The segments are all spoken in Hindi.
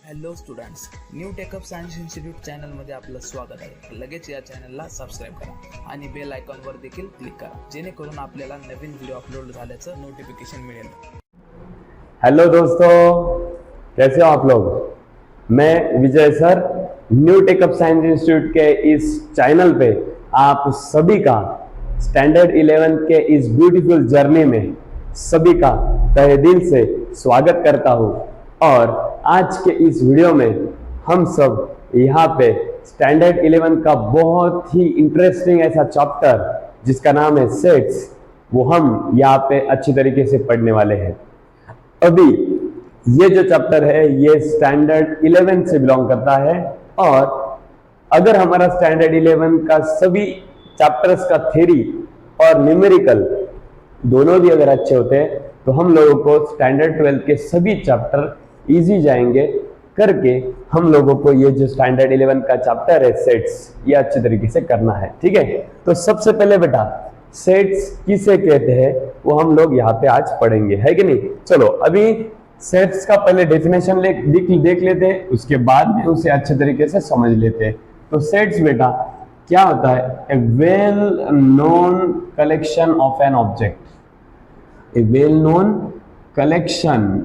Hello students, new take up science institute चॅनलमध्ये आपलं स्वागत आहे. लगेच या चॅनलला सबस्क्राईब करा आणि बेल आयकॉनवर देखील क्लिक करा, जेणेकरून आपल्याला नवीन व्हिडिओ अपलोड झाल्याचं नोटिफिकेशन मिळेल. हेलो दोस्तों, कैसे हो आप लोग? मैं विजय सर, न्यू टेकअप साइंस इंस्टीट्यूट के इस चैनल पे आप सभी का स्टैंडर्ड 11 के इस ब्यूटीफुल जर्नी में सभी का तहे दिल से स्वागत करता हूँ. और आज के इस वीडियो में हम सब यहाँ पे स्टैंडर्ड 11 का बहुत ही इंटरेस्टिंग ऐसा चैप्टर जिसका नाम है सेट्स, वो हम यहाँ पे अच्छी तरीके से पढ़ने वाले हैं. अभी ये जो चैप्टर है ये स्टैंडर्ड 11 से बिलोंग करता है, और अगर हमारा स्टैंडर्ड 11 का सभी चैप्टर्स का थ्योरी और न्यूमेरिकल दोनों भी अगर अच्छे होते हैं तो हम लोगों को स्टैंडर्ड 12 के सभी चैप्टर इजी जाएंगे करके हम लोगों को ये जो स्टैंडर्ड 11 का चैप्टर है सेट्स, ये अच्छे तरीके से करना है. ठीक है, तो सबसे पहले बेटा सेट्स किसे कहते हैं वो हम लोग यहाँ पे आज पढ़ेंगे, है कि नहीं. चलो अभी सेट्स का पहले डेफिनेशन देख लेते हैं, उसके बाद में उसे अच्छे तरीके से समझ लेते हैं. तो सेट्स बेटा क्या होता है? A well known collection of an object. A well known collection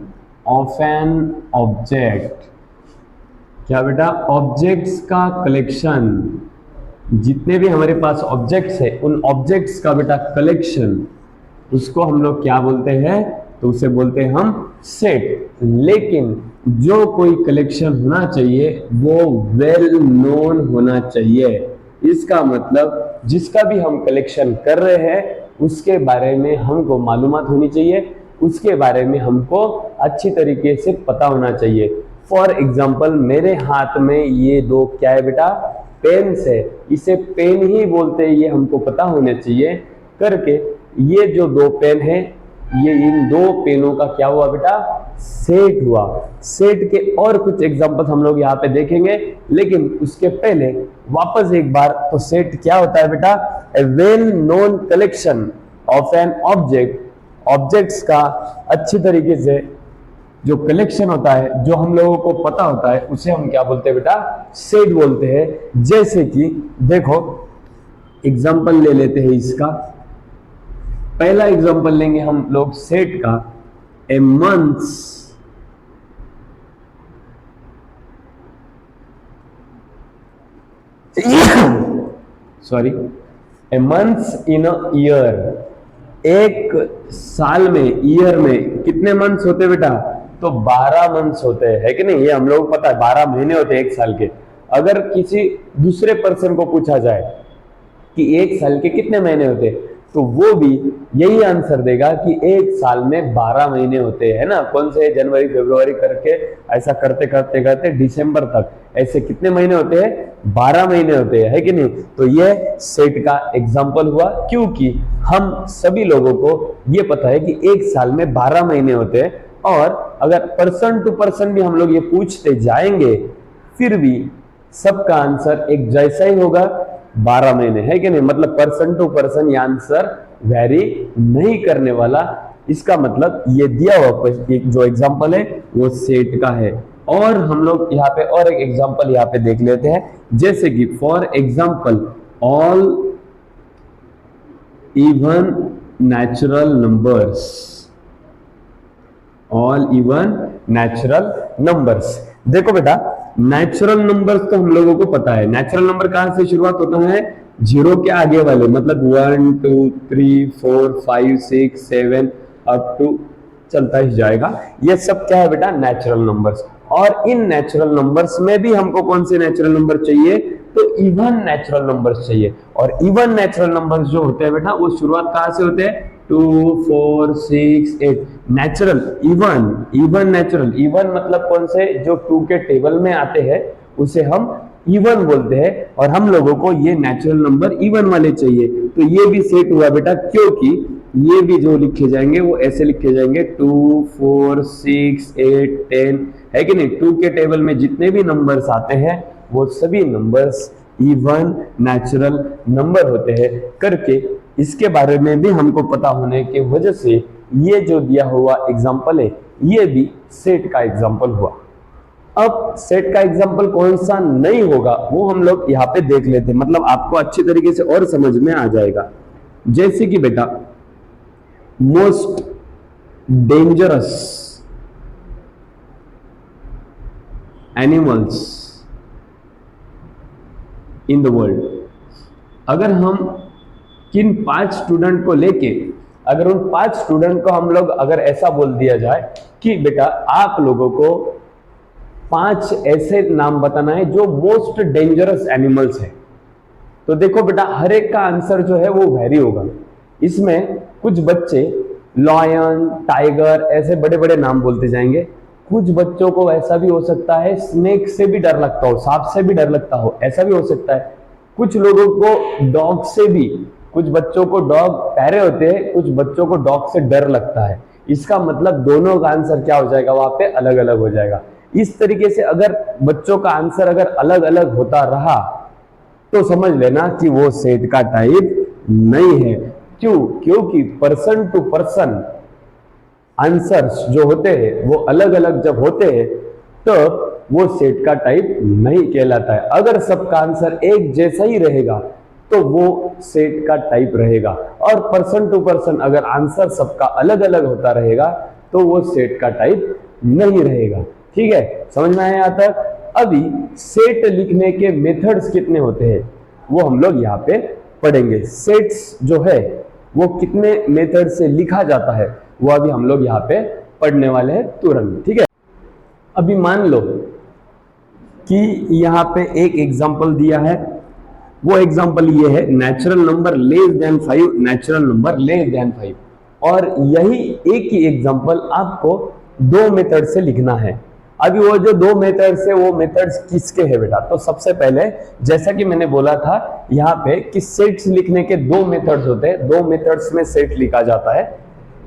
of an object. क्या बेटा? ऑब्जेक्ट्स का कलेक्शन, जितने भी हमारे पास ऑब्जेक्ट्स है उन ऑब्जेक्ट्स का बेटा कलेक्शन, उसको हम लोग क्या बोलते हैं? तो उसे बोलते हैं हम सेट. लेकिन जो कोई कलेक्शन होना चाहिए वो वेल नोन होना चाहिए. इसका मतलब जिसका भी हम कलेक्शन कर रहे हैं उसके बारे में हमको मालूमात होनी चाहिए, उसके बारे में हमको अच्छी तरीके से पता होना चाहिए. फॉर एग्जाम्पल मेरे हाथ में ये दो क्या है बेटा? पेन्स है. इसे पेन ही बोलते हैं, ये हमको पता होना चाहिए करके. ये जो दो पेन है ये इन दो पेनों का क्या हुआ बेटा? सेट हुआ. सेट के और कुछ एग्जांपल्स हम लोग यहाँ पे देखेंगे, लेकिन उसके पहले वापस एक बार, तो सेट क्या होता है बेटा? A well known collection of an object. Objects का अच्छी तरीके से जो कलेक्शन होता है, जो हम लोगों को पता होता है, उसे हम क्या बोलते हैं बेटा? सेट बोलते हैं. जैसे कि देखो एग्जांपल ले लेते हैं इसका. पहला एग्जांपल लेंगे हम लोग सेट का. A months, sorry, a months in a year. एक साल में, ईयर में कितने मंथ्स होते बेटा? तो 12 मंथ्स होते हैं, है कि नहीं. ये हम लोग पता है 12 महीने होते हैं एक साल के. अगर किसी दूसरे पर्सन को पूछा जाए कि एक साल के कितने महीने होते हैं, तो वो भी यही आंसर देगा कि एक साल में 12 महीने होते हैं ना. कौन से? जनवरी फरवरी करके ऐसा करते करते करते दिसंबर तक ऐसे कितने महीने होते हैं? 12 महीने होते हैं, है कि नहीं. तो ये सेट का एग्जांपल हुआ, क्योंकि हम सभी लोगों को ये पता है कि एक साल में 12 महीने होते हैं. और अगर पर्सन टू पर्सन भी हम लोग ये पूछते जाएंगे फिर भी सबका आंसर एक जैसा ही होगा, 12 महीने, है कि नहीं. मतलब पर्सन टू पर्सन ये आंसर वेरी नहीं करने वाला. इसका मतलब ये दिया हुआ एक जो एग्जांपल है वो सेट का है. और हम लोग यहाँ पे और एक एग्जांपल यहाँ पे देख लेते हैं. जैसे कि for example all even natural numbers. All even natural numbers. देखो बेटा नेचुरल नंबर्स तो हम लोगों को पता है. नेचुरल नंबर कहां से शुरुआत होता है? जीरो के आगे वाले, मतलब 1 2 3 4 5 6 7 अप टू चलता ही जाएगा. ये सब क्या है बेटा? Natural numbers. और इन नेचुरल नंबर्स में भी हमको कौन से नेचुरल नंबर चाहिए? तो इवन नेचुरल नंबर्स चाहिए. और इवन नेचुरल नंबर्स जो होते हैं बेटा वो शुरुआत कहां से होते हैं? 2 4 6 8. Natural, even natural. इवन मतलब कौन से? जो 2 के टेबल में आते हैं उसे हम इवन बोलते हैं. और हम लोगों को ये नेचुरल नंबर इवन वाले चाहिए. तो ये भी सेट हुआ बेटा, क्योंकि ये भी जो लिखे जाएंगे वो ऐसे लिखे जाएंगे 2 4 6 8 10, है कि नहीं. 2 के टेबल में जितने भी नंबर्स आते हैं वो सभी नंबर्स इवन नेचुरल नंबर होते हैं करके. इसके बारे में भी हमको पता होने की वजह से ये जो दिया हुआ एग्जांपल है ये भी सेट का एग्जांपल हुआ. अब सेट का एग्जांपल कौन सा नहीं होगा वो हम लोग यहाँ पे देख लेते हैं, मतलब आपको अच्छी तरीके से और समझ में आ जाएगा। जैसे कि बेटा most dangerous animals in the world, अगर हम किन 5 स्टूडेंट को लेके, अगर उन 5 स्टूडेंट को हम लोग अगर ऐसा बोल दिया जाए कि बेटा आप लोगों को 5 ऐसे नाम बताना है जो मोस्ट डेंजरस एनिमल्स है, तो देखो बेटा हर एक का आंसर जो है वो वेरी होगा। इसमें कुछ बच्चे लॉयन, टाइगर ऐसे बड़े बड़े नाम बोलते जाएंगे, कुछ बच्चों को ऐसा भी हो सकता है स्नेक से भी डर लगता हो, सांप से भी डर लगता हो, ऐसा भी हो सकता है। कुछ लोगों को डॉग से भी, कुछ बच्चों को डॉग प्यारे होते हैं, कुछ बच्चों को डॉग से डर लगता है। इसका मतलब दोनों का आंसर क्या हो जाएगा, वहां पे अलग अलग हो जाएगा। इस तरीके से अगर बच्चों का आंसर अगर अलग अलग होता रहा तो समझ लेना कि वो सेट का टाइप नहीं है। क्यों? क्योंकि पर्सन टू पर्सन आंसर्स जो होते हैं वो अलग अलग जब होते हैं तो वो सेट का टाइप नहीं कहलाता है। अगर सबका आंसर एक जैसा ही रहेगा तो वो सेट का टाइप रहेगा, और पर्सन टू पर्सन अगर आंसर सबका अलग अलग होता रहेगा तो वो सेट का टाइप नहीं रहेगा। ठीक है, समझ में आया यहाँ तक? अभी सेट लिखने के मेथड्स कितने होते हैं वो हम लोग यहाँ पे पढ़ेंगे। सेट्स जो है वो कितने मेथड से लिखा जाता है वो अभी हम लोग यहाँ पे पढ़ने वाले हैं तुरंत। ठीक है, अभी मान लो कि यहाँ पे एक एग्जांपल दिया है, वो एग्जांपल ये है natural number less than 5, natural number less than 5, और यही एक ही एग्जांपल आपको 2 मेथड से लिखना है। अभी वो जो 2 मेथड्स है वो मेथड्स किसके हैं बेटा? तो सबसे पहले जैसा कि मैंने बोला था यहाँ पे कि सेट्स लिखने के 2 मेथड्स होते हैं, 2 मेथड्स में सेट लिखा जाता है।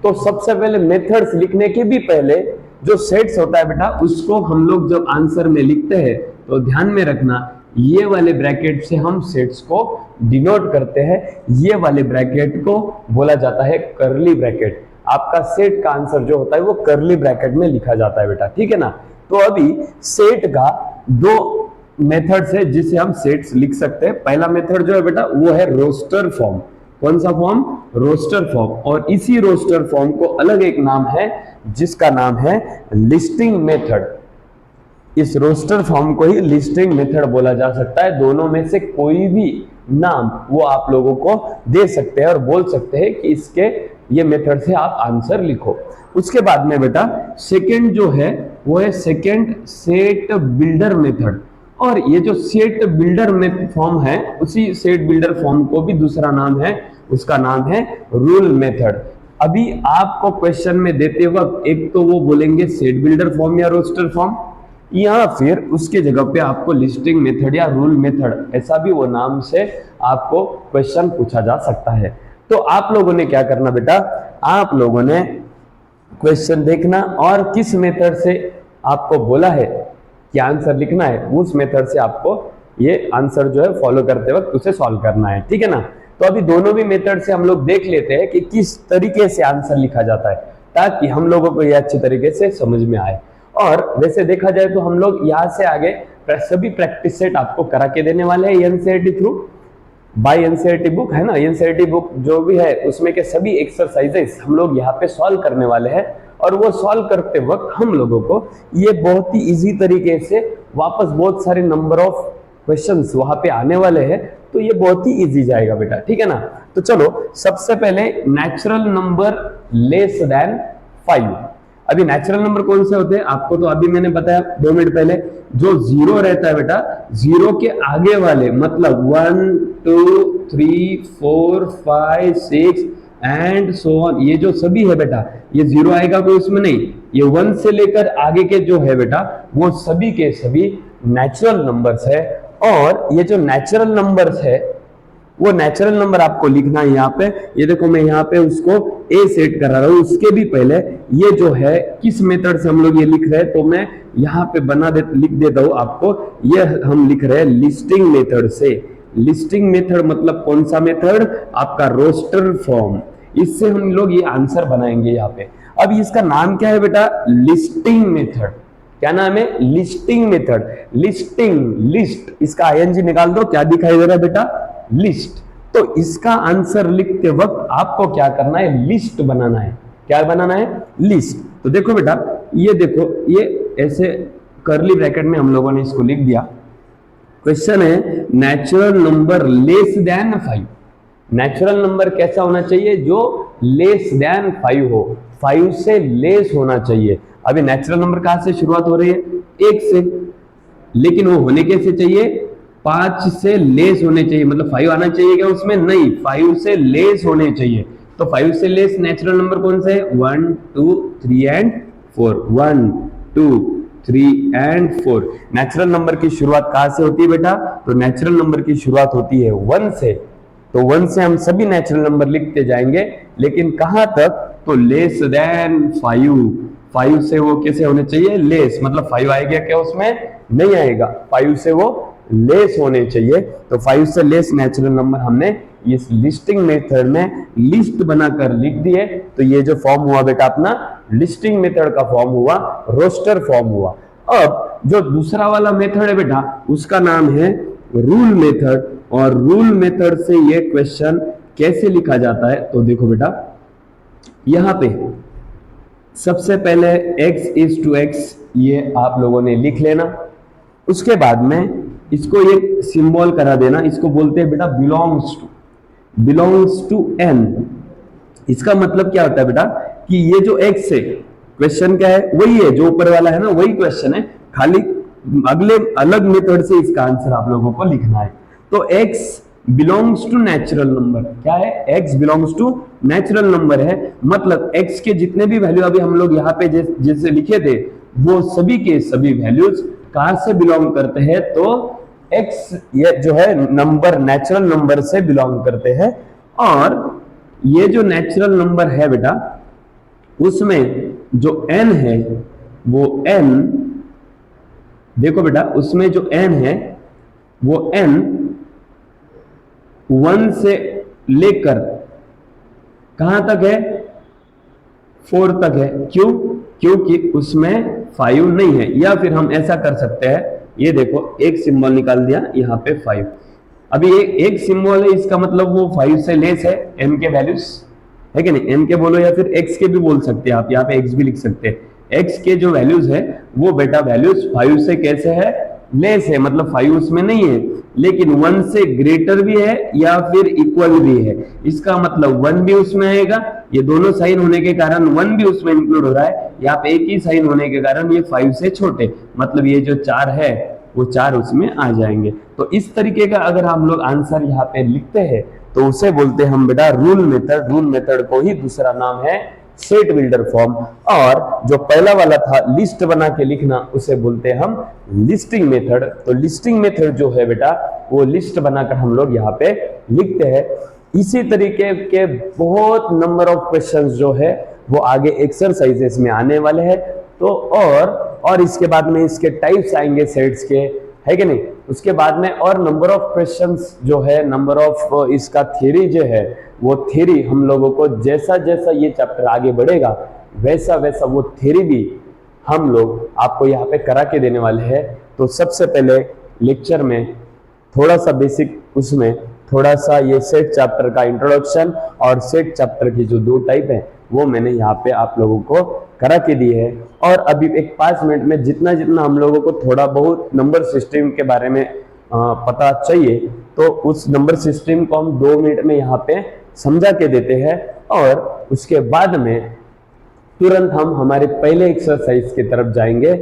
तो सबसे पहले मेथड्स लिखने के भी पहले जो सेट्स होता है बेटा उसको हम लोग जब आंसर में लिखते हैं तो ध्यान में रखना ये वाले ब्रैकेट से हम सेट्स को डिनोट करते हैं, ये वाले ब्रैकेट को बोला जाता है कर्ली ब्रैकेट। आपका सेट का आंसर जो होता है वो कर्ली ब्रैकेट में लिखा जाता है बेटा, ठीक है ना। तो अभी सेट का 2 मेथड्स है जिसे हम सेट्स लिख सकते हैं। पहला मेथड जो है बेटा वो है रोस्टर फॉर्म। कौन सा फॉर्म? Roster form. और इसी रोस्टर फॉर्म को अलग एक नाम है जिसका नाम है लिस्टिंग मेथड। इस रोस्टर फॉर्म को ही लिस्टिंग मेथड बोला जा सकता है। दोनों में से कोई भी नाम वो आप लोगों को दे सकते हैं और बोल सकते हैं कि इसके ये मेथड से आप आंसर लिखो। उसके बाद में बेटा सेकंड जो है वो है सेकंड सेट बिल्डर मेथड। और ये जो सेट बिल्डर में फॉर्म है उसी सेट बिल्डर फॉर्म को भी दूसरा नाम है, उसका नाम है रूल मेथड। अभी आपको क्वेश्चन में देते वक्त एक तो वो बोलेंगे सेट बिल्डर फॉर्म या रोस्टर फॉर्म, या फिर उसके जगह पे आपको लिस्टिंग मेथड या रूल मेथड ऐसा भी वो नाम से आपको क्वेश्चन पूछा जा सकता है। तो आप लोगों ने क्या करना बेटा, आप लोगों ने क्वेश्चन देखना और किस मेथड से आपको बोला है कि आंसर लिखना है उस मेथड से आपको ये आंसर जो है फॉलो करते वक्त उसे सॉल्व करना है, ठीक है ना। तो अभी दोनों भी मेथड से हम लोग देख लेते हैं कि किस तरीके से आंसर लिखा जाता है ताकि हम लोगों को ये अच्छी तरीके से समझ में आए। और वैसे देखा जाए तो हम लोग यहाँ से आगे सभी प्रैक्टिस सेट आपको करा के देने वाले हैं NCERT through bye NCERT book, है ना। एनसीईआरटी बुक जो भी है उसमें के सभी एक्सरसाइजेस हम लोग यहाँ पे सॉल्व करने वाले हैं। और वो सॉल्व करते वक्त हम लोगों को ये बहुत ही इजी तरीके से वापस बहुत सारे नंबर ऑफ क्वेश्चंस वहां पे आने वाले हैं, तो ये बहुत ही इजी जाएगा बेटा, ठीक है ना। तो चलो सबसे पहले नेचुरल नंबर लेस देन 5। अभी नेचुरल नंबर कौन से होते हैं आपको तो अभी मैंने बताया 2 मिनट पहले। जो 0 रहता है बेटा, 0 के आगे वाले मतलब 1 2 3 4 5 6 एंड सो ऑन, ये जो सभी है बेटा ये 0 आएगा कोई उसमें नहीं। ये 1 से लेकर आगे के जो है बेटा वो सभी के सभी नेचुरल नंबर्स है। और ये जो नेचुरल नंबर्स है वो नेचुरल नंबर आपको लिखना है यहाँ पे। ये देखो मैं यहाँ पे उसको ए सेट करा रहा हूँ। उसके भी पहले ये जो है किस मेथड से हम लोग ये लिख रहे हैं तो मैं यहाँ पे लिख देता हूँ आपको। ये हम लिख रहे हैं लिस्टिंग मेथड से। लिस्टिंग मेथड मतलब कौन सा मेथड? आपका रोस्टर फॉर्म। इससे हम लोग ये आंसर बनाएंगे यहाँ पे। अब इसका नाम क्या है बेटा? Listing method. क्या नाम है? Listing method. लिस्टिंग, लिस्ट, इसका आईएनजी निकाल दो, क्या दिखाई दे रहा है बेटा? लिस्ट। तो इसका आंसर लिखते वक्त आपको क्या करना है? लिस्ट बनाना है। क्या बनाना है? लिस्ट। तो देखो बेटा, ये देखो, ये ऐसे कर्ली ब्रैकेट में हम लोगों ने इसको लिख दिया। क्वेश्चन है natural number less than 5। Natural number कैसा होना चाहिए? जो लेस देन 5 हो, 5 से लेस होना चाहिए। अभी नेचुरल नंबर कहां से शुरुआत हो रही है? 1 से, लेकिन वो होने कैसे चाहिए? 5 से लेस होने चाहिए। मतलब 5 आना चाहिए क्या उसमें? नहीं, 5 से लेस होने चाहिए। तो 5 से लेस नेचुरल नंबर कौन से है? 1 2 3 एंड 4। 1 2 3 एंड 4। नेचुरल नंबर की शुरुआत कहां से होती है बेटा? तो नेचुरल नंबर की शुरुआत होती है 1 से। तो 1 से हम सभी नेचुरल नंबर लिखते जाएंगे, लेकिन कहां तक? तो लेस देन 5। 5 से वो कैसे होने चाहिए? लेस। मतलब 5 आएगा क्या उसमें? नहीं आएगा, 5 से वो लेस होने चाहिए। तो 5 से लेस नेचुरल नंबर हमने इस लिस्टिंग मेथड में लिस्ट बनाकर लिख दिए। तो ये जो फॉर्म हुआ बेटा अपना लिस्टिंग मेथड का फॉर्म हुआ, रोस्टर फॉर्म हुआ। अब जो दूसरा वाला मेथड है बेटा, उसका नाम है रूल मेथड। और रूल मेथड से ये क्वेश्चन कैसे लिखा जाता है? तो देखो बेटा, यहां पे सबसे पहले x इज टू एक्स ये आप लोगों ने लिख लेना। उसके बाद में इसको एक सिंबल करा देना, इसको बोलते हैं बेटा बिलोंग्स टू n। इसका मतलब क्या होता है बेटा? कि ये जो x है, क्वेश्चन क्या है? वही है जो ऊपर वाला है ना, वही क्वेश्चन है, खाली अगले अलग मेथड से इसका आंसर आप लोगों को लिखना है। तो x belongs to natural number. क्या है? x belongs to natural number है। मतलब x के जितने भी वैल्यू अभी हम लोग यहाँ पे जैसे लिखे थे, वो सभी के सभी वैल्यूज कहां से बिलोंग करते हैं? तो x ये जो है नंबर नेचुरल नंबर से बिलोंग करते हैं। और ये जो नेचुरल नंबर है बेटा, उसमें जो n है वो n, देखो बेटा, उसमें जो n है वो n 1 से लेकर कहां तक है? 4 तक है। क्यों? क्योंकि उसमें 5 नहीं है। या फिर हम ऐसा कर सकते हैं, ये देखो एक सिंबल निकाल दिया यहाँ पे 5। अभी एक सिंबल है, इसका मतलब वो 5 से लेस है n के वैल्यूज, है कि नहीं? n के बोलो या फिर x के भी बोल सकते हैं आप, यहाँ पे x भी लिख सकते हैं। x के जो वैल्यूज है वो बेटा वैल्यूज 5 से कैसे है? लेस है। मतलब 5 उसमें नहीं है, लेकिन 1 से ग्रेटर भी है या फिर इक्वल भी है। इसका मतलब 1 भी उसमें आएगा। ये दोनों साइन होने के कारण 1 भी उसमें इंक्लूड हो रहा है। यहाँ पे एक ही साइन होने के कारण ये 5 से छोटे, मतलब ये जो 4 है वो 4 उसमें आ जाएंगे। तो इस तरीके का अगर हम लोग आंसर यहाँ पे लिखते हैं तो उसे बोलते हैं हम बेटा रूल मेथड। रूल मेथड को ही दूसरा नाम है सेट बिल्डर फॉर्म। और जो पहला वाला था लिस्ट बना के लिखना, उसे बोलते हैं हम लिस्टिंग मेथड। तो लिस्टिंग मेथड जो है बेटा, वो लिस्ट बनाकर हम लोग यहाँ पे लिखते हैं। इसी तरीके के बहुत नंबर ऑफ क्वेश्चंस जो है वो आगे एक्सरसाइजेस में आने वाले हैं। तो और इसके बाद में इसके टाइप्स आएंगे सेट्स के, है कि नहीं? उसके बाद में और नंबर ऑफ क्वेश्चंस जो है, नंबर ऑफ इसका थ्योरी जो है, वो थ्योरी हम लोगों को जैसा जैसा ये चैप्टर आगे बढ़ेगा वैसा वैसा वो थ्योरी भी हम लोग आपको यहाँ पे करा के देने वाले हैं। तो सबसे पहले लेक्चर में थोड़ा सा बेसिक, उसमें थोड़ा सा ये सेट चैप्टर का इंट्रोडक्शन और सेट चैप्टर की जो 2 टाइप है वो मैंने यहाँ पे आप लोगों को करा के दी है। और अभी एक 5 मिनट में जितना हम लोगों को थोड़ा बहुत नंबर सिस्टम के बारे में पता चाहिए, तो उस नंबर सिस्टम को हम 2 मिनट में यहाँ पे समझा के देते हैं। और उसके बाद में तुरंत हम हमारे पहले एक्सरसाइज की तरफ जाएंगे।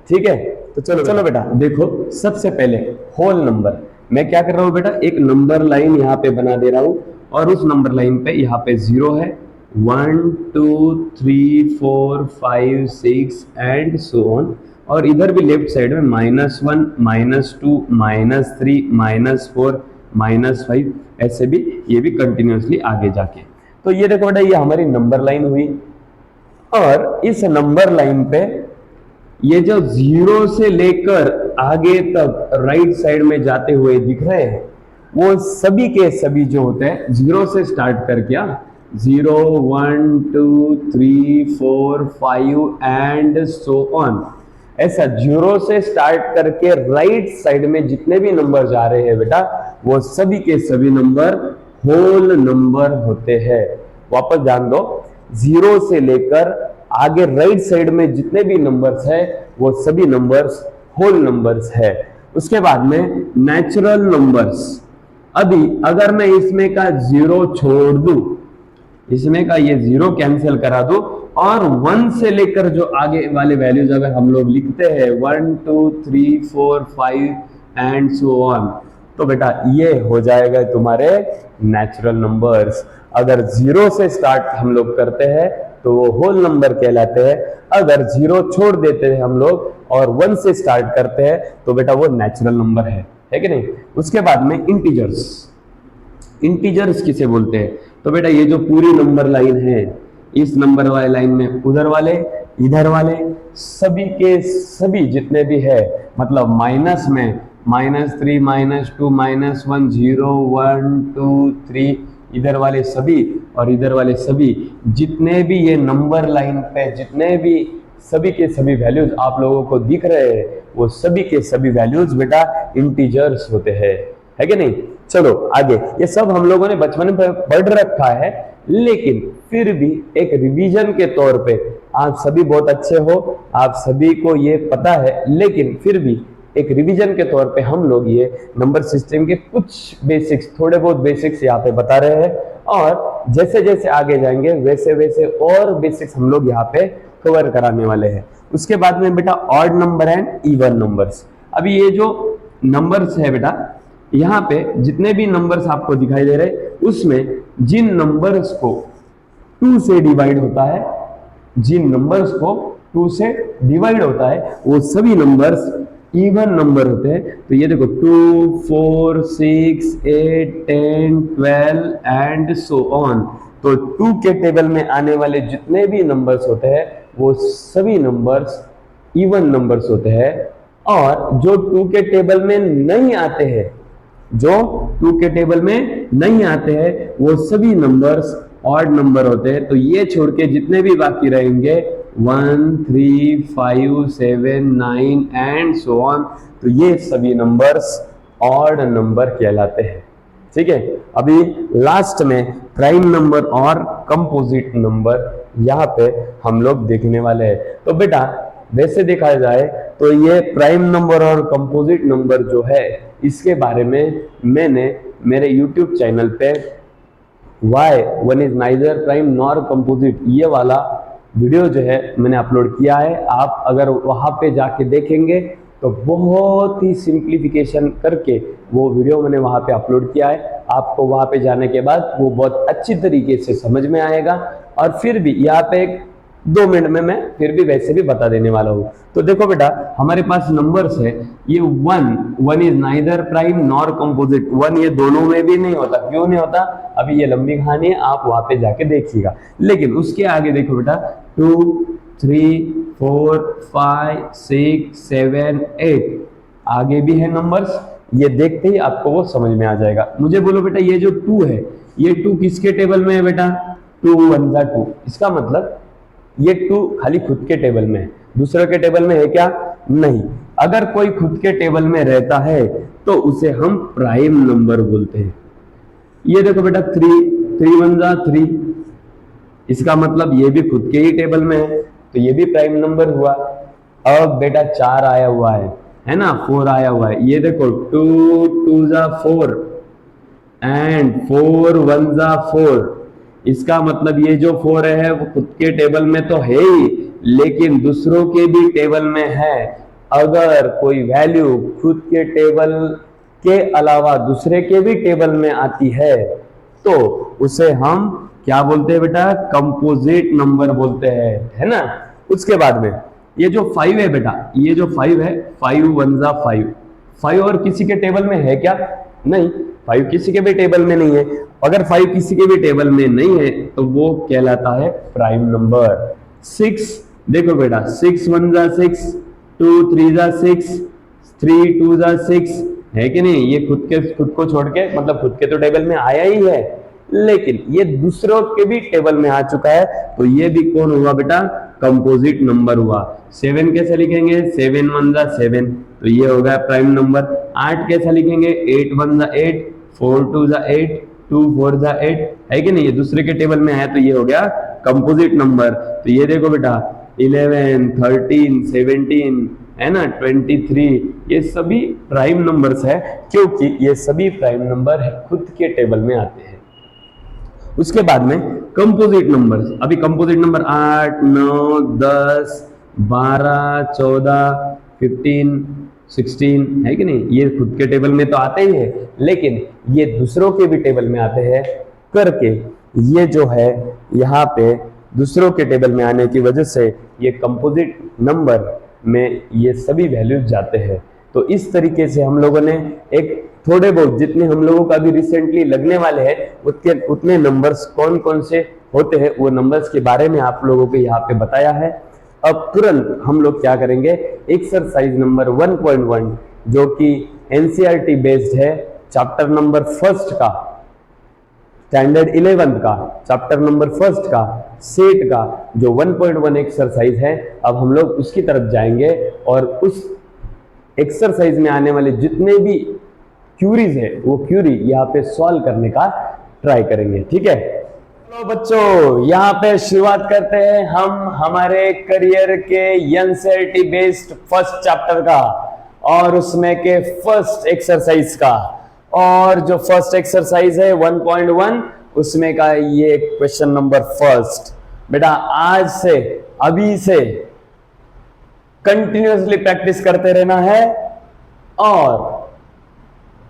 ठीक है? तो चलो बेटा, देखो सबसे पहले होल नंबर। मैं क्या कर रहा हूँ बेटा, एक नंबर लाइन यहाँ पे बना दे रहा हूँ और उस नंबर लाइन पे यहाँ पे 0 है, 1 2 3 4 5 6 एंड सो ऑन। और इधर भी लेफ्ट साइड में -1 -2 -3 -4 -5, ऐसे भी ये भी कंटिन्यूअसली आगे जाके। तो ये देखो बेटा, ये हमारी नंबर लाइन हुई। और इस नंबर लाइन पे ये जो 0 से लेकर आगे तक राइट साइड में जाते हुए दिख रहे हैं, वो सभी के सभी जो होते हैं 0 से स्टार्ट करके 0 1 2 3 4 5 एंड सो ऑन, ऐसा 0 से स्टार्ट करके राइट साइड में जितने भी नंबर जा रहे हैं बेटा, वो सभी के सभी नंबर होल नंबर होते हैं। वापस ध्यान दो, 0 से लेकर आगे राइट साइड में जितने भी नंबर्स है वो सभी नंबर्स होल नंबर्स है। उसके बाद में नेचुरल नंबर्स। अभी अगर मैं इसमें का 0 छोड़ दूं, इसमें का ये 0 कैंसिल करा दो और 1 से लेकर जो आगे वाले वैल्यूज अगर हम लोग लिखते हैं 1 2 3 4 5 एंड सो ऑन, तो बेटा ये हो जाएगा तुम्हारे नेचुरल नंबर्स। अगर 0 से स्टार्ट हम लोग करते हैं तो वो होल नंबर कहलाते हैं। अगर 0 छोड़ देते हैं हम लोग और 1 से स्टार्ट करते हैं तो बेटा वो नेचुरल नंबर है कि नहीं। उसके बाद में इंटीजर्स। इंटीजर्स किसे बोलते हैं? तो बेटा ये जो पूरी नंबर लाइन है, इस नंबर वाले लाइन में उधर वाले इधर वाले सभी के सभी जितने भी है, मतलब माइनस में -3 -2 -1 0 1 2 3, इधर वाले सभी और इधर वाले सभी जितने भी ये नंबर लाइन पे जितने भी सभी के सभी वैल्यूज आप लोगों को दिख रहे हैं, वो सभी के सभी वैल्यूज बेटा इंटीजर्स होते हैं, है कि नहीं। चलो आगे, ये सब हम लोगों ने बचपन में पढ़ रखा है, लेकिन फिर भी एक रिवीजन के तौर पे आप सभी बहुत अच्छे हो, आप सभी को ये पता है, लेकिन फिर भी एक रिवीजन के तौर पे हम लोग ये नंबर सिस्टम के कुछ बेसिक्स, थोड़े बहुत बेसिक्स यहाँ पे बता रहे हैं, और जैसे जैसे आगे जाएंगे वैसे वैसे और बेसिक्स हम लोग यहाँ पे कवर कराने वाले हैं। उसके बाद में बेटा odd number and even numbers. अभी ये जो नंबर्स है बेटा, यहाँ पे जितने भी नंबर्स आपको दिखाई दे रहे उसमें जिन नंबर्स को 2 से डिवाइड होता है, जिन नंबर्स को 2 से डिवाइड होता है वो सभी नंबर्स इवन नंबर होते हैं। तो ये देखो 2 4 6 8 10 12 एंड सो ऑन। तो 2 के टेबल में आने वाले जितने भी नंबर्स होते हैं वो सभी नंबर्स इवन नंबर्स होते हैं, और जो 2 के टेबल में नहीं आते हैं, जो 2 के टेबल में नहीं आते हैं वो सभी नंबर्स ऑड नंबर होते हैं। तो ये छोड़ के जितने भी बाकी रहेंगे 1 3 5 7 9 एंड सो ऑन, तो ये सभी नंबर्स ऑड नंबर कहलाते हैं। ठीक है, अभी लास्ट में प्राइम नंबर और कंपोजिट नंबर यहाँ पे हम लोग देखने वाले हैं। तो बेटा वैसे देखा जाए तो ये प्राइम नंबर और कंपोजिट नंबर जो है, इसके बारे में मैंने मेरे YouTube चैनल पे Why One is Neither Prime Nor Composite ये वाला वीडियो जो है मैंने अपलोड किया है। आप अगर वहाँ पे जाके देखेंगे तो बहुत ही सिंप्लीफिकेशन करके वो वीडियो मैंने वहाँ पे अपलोड किया है। आपको वहाँ पे जाने के बाद वो बहुत अच्छी तरीके से समझ में आएगा, और फिर भी यहाँ पे 2 मिनट में मैं फिर भी वैसे भी बता देने वाला हूँ। तो देखो बेटा हमारे पास नंबर्स है, ये 1 is neither prime nor composite. 1 ये दोनों में भी नहीं होता। क्यों नहीं होता? अभी ये लंबी कहानी है, आप वहां पे जाके देखिएगा। लेकिन उसके आगे देखो बेटा 2 3 4 5 6 7 8 आगे भी है नंबर्स, ये देखते ही आपको वो समझ में आ जाएगा। मुझे बोलो बेटा ये जो 2 है, ये 2 किसके टेबल में है बेटा? 2 1 2। इसका मतलब ये 2 खाली खुद के टेबल में है, दूसरे के टेबल में है क्या? नहीं। अगर कोई खुद के टेबल में रहता है तो उसे हम प्राइम नंबर बोलते हैं। ये देखो बेटा 3 1 3, इसका मतलब ये भी खुद के ही टेबल में है, तो ये भी प्राइम नंबर हुआ। अब बेटा 4 आया हुआ है ना, 4 आया हुआ है। ये देखो 2 2 4 एंड 4 1 4। इसका मतलब ये जो 4 है वो खुद के टेबल में तो है ही, लेकिन दूसरों के भी टेबल में है। अगर कोई वैल्यू खुद के टेबल के अलावा दूसरे के भी टेबल में आती है तो उसे हम क्या बोलते हैं बेटा? कंपोजिट नंबर बोलते हैं, है ना। उसके बाद में ये जो 5 है बेटा, ये जो 5 है, 5 1 5। 5 और किसी के टेबल में है क्या? नहीं, 5 किसी के भी टेबल में नहीं है। अगर 5 किसी के भी टेबल में नहीं है तो वो कहलाता है प्राइम नंबर। 6 देखो बेटा, 6 1 6, 2 3 6, 3 2 6, है कि नहीं। ये खुद को छोड़ के, मतलब खुद के तो टेबल में आया ही है, लेकिन ये दूसरों के भी टेबल में आ चुका है, तो ये भी कौन हुआ बेटा? कंपोजिट नंबर हुआ। 7 कैसे लिखेंगे, 7 1 जा 7, तो ये हो गया प्राइम नंबर। 8 कैसे लिखेंगे, 8 1 जा 8, 4 2 जा 8, 2 4 जा 8, है कि नहीं, ये दूसरे के टेबल में है, तो ये हो गया कंपोजिट नंबर। तो ये देखो बेटा 11 13 17 है ना, 23, ये सभी प्राइम नंबर्स है, क्योंकि ये सभी प्राइम नंबर खुद के टेबल में आते हैं। उसके बाद में कंपोजिट नंबर्स, अभी कंपोजिट नंबर 8 9 10 12 14 15 16 है कि नहीं, ये खुद के टेबल में तो आते ही है, लेकिन ये दूसरों के भी टेबल में आते हैं करके, ये जो है यहाँ पे दूसरों के टेबल में आने की वजह से ये कंपोजिट नंबर में ये सभी वैल्यूज जाते हैं। तो इस तरीके से हम लोगों ने एक थोड़े बहुत जितने हम लोगों का भी रिसेंटली लगने वाले हैं उतने नंबर्स कौन कौन से होते हैं वो नंबर्स के बारे में आप लोगों को यहाँ पे बताया है। अब तुरंत हम लोग क्या करेंगे, एक्सरसाइज नंबर 1.1 जो कि एनसीईआरटी बेस्ड है, चैप्टर नंबर 1 का, स्टैंडर्ड 11 का, चैप्टर नंबर 1 का, सेट का जो 1.1 एक्सरसाइज है, अब हम लोग उसकी तरफ जाएंगे और उस एक्सरसाइज में आने वाले जितने भी क्यूरीज है वो क्यूरी यहाँ पे सॉल्व करने का ट्राई करेंगे। ठीक है, चलो बच्चों यहाँ पे शुरुआत करते हैं हम हमारे करियर के एनसीईआरटी बेस्ड फर्स्ट चैप्टर का और उसमें के फर्स्ट एक्सरसाइज का। और जो फर्स्ट एक्सरसाइज है 1.1 उसमें का ये क्वेश्चन नंबर फर्स्ट। बेटा आज से, अभी से कंटिन्यूअसली प्रैक्टिस करते रहना है और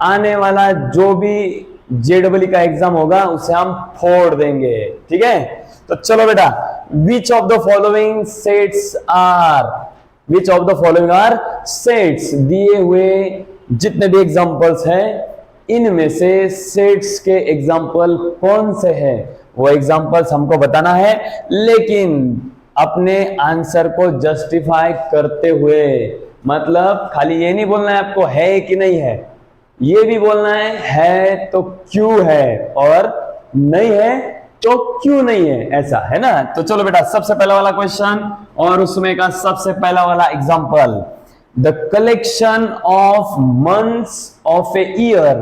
आने वाला जो भी जेडब्ल्यू का एग्जाम होगा उसे हम फोड़ देंगे। ठीक है, तो चलो बेटा, which of the following sets दिए हुए जितने भी एग्जांपल्स हैं इनमें से सेट्स के एग्जांपल कौन से हैं वो एग्जांपल्स हमको बताना है, लेकिन अपने आंसर को जस्टिफाई करते हुए। मतलब खाली ये नहीं बोलना है आपको है कि नहीं है, ये भी बोलना है तो क्यों है और नहीं है तो क्यों नहीं है, ऐसा है ना। तो चलो बेटा, सबसे पहला वाला क्वेश्चन और उसमें का सबसे पहला वाला example, the collection of months of a year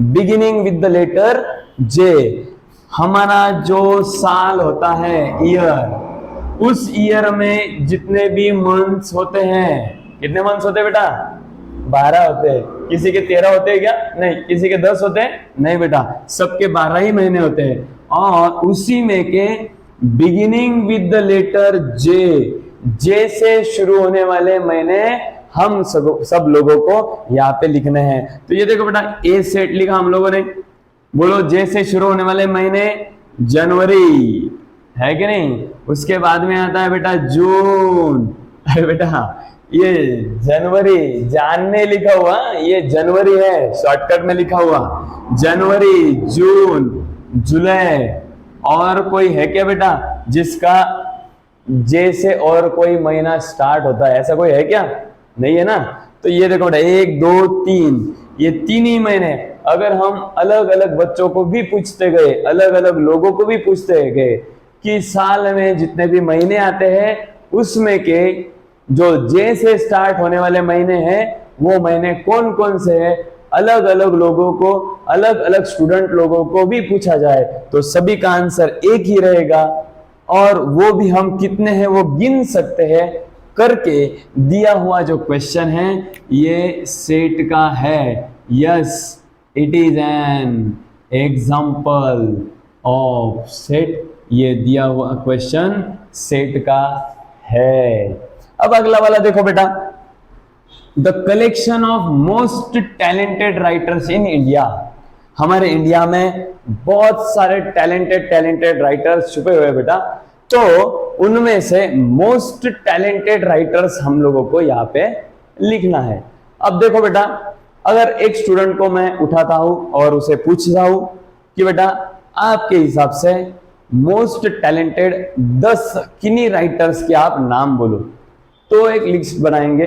beginning with the letter J. हमारा जो साल होता है ईयर, उस ईयर में जितने भी मंथ्स होते हैं, कितने मंथ्स होते हैं बेटा, 12 होते हैं। किसी के 13 होते हैं क्या, नहीं। किसी के 10 होते हैं, नहीं बेटा, सबके 12 ही महीने होते हैं। और उसी में के बिगिनिंग विद द लेटर जे से शुरू होने वाले महीने हम सब लोगों को यहाँ पे लिखने हैं। तो ये देखो बेटा, ए सेट लिखा हम लोगों ने, बोलो जे से शुरू होने वाले महीने जनवरी, है कि नहीं। उसके बाद में आता है बेटा जून, अरे बेटा ये जनवरी जानने लिखा हुआ, ये जनवरी है, शॉर्टकट में लिखा हुआ जनवरी, जून, जुलाई। और कोई है क्या बेटा जिसका जे से और कोई महीना स्टार्ट होता है, ऐसा कोई है क्या, नहीं है ना। तो ये देखो बेटा 1 2 3, ये 3 ही महीने। अगर हम अलग अलग बच्चों को भी पूछते गए, अलग अलग लोगों को भी पूछते गए कि साल में जितने भी महीने आते हैं उसमें के जो जे से स्टार्ट होने वाले महीने हैं वो महीने कौन कौन से हैं, अलग अलग लोगों को, अलग अलग स्टूडेंट लोगों को भी पूछा जाए तो सभी का आंसर एक ही रहेगा, और वो भी हम कितने हैं वो गिन सकते हैं करके दिया हुआ जो क्वेश्चन है ये सेट का है। Yes, it is an example of set, ये दिया हुआ क्वेश्चन सेट का है। अब अगला वाला देखो बेटा, the collection of most talented writers in India. हमारे इंडिया में बहुत सारे टैलेंटेड राइटर्स छुपे हुए हैं बेटा, तो उनमें से मोस्ट टैलेंटेड राइटर्स हम लोगों को यहाँ पे लिखना है। अब देखो बेटा, अगर एक स्टूडेंट को मैं उठाता हूं और उसे पूछता हूं कि बेटा आपके हिसाब से मोस्ट टैलेंटेड 10 किन्हीं राइटर्स के आप नाम बोलो, तो एक लिस्ट बनाएंगे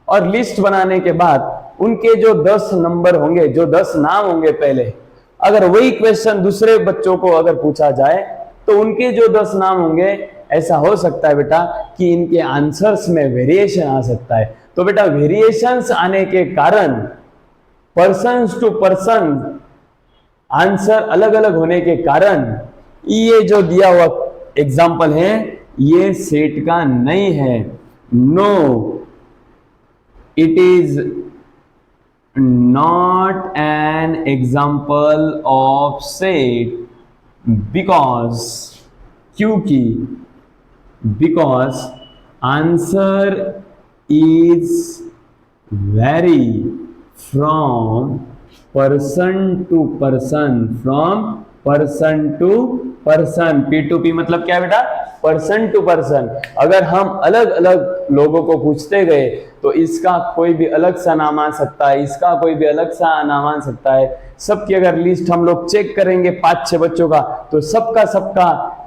और लिस्ट बनाने के बाद उनके जो 10 नंबर होंगे, जो 10 नाम होंगे पहले, अगर वही क्वेश्चन दूसरे बच्चों को अगर पूछा जाए तो उनके जो 10 नाम होंगे ऐसा हो सकता है बेटा कि इनके आंसर्स में वेरिएशन आ सकता है। तो बेटा वेरिएशंस आने के कारण पर्सन टू पर्सन आंसर अलग अलग होने के कारण ये जो दिया हुआ एग्जाम्पल है ये सेट का नहीं है। No, it is not an example of set because, क्योंकि, because answer is very from person to person, from person to person. P2P मतलब क्या है बेटा? Person to person. अगर हम अलग अलग लोगों को पूछते गए तो इसका कोई भी अलग सा नाम आ सकता है, इसका कोई भी अलग सा नाम आ सकता है। सबकी अगर लिस्ट हम लोग चेक करेंगे 5-6 बच्चों का तो सबका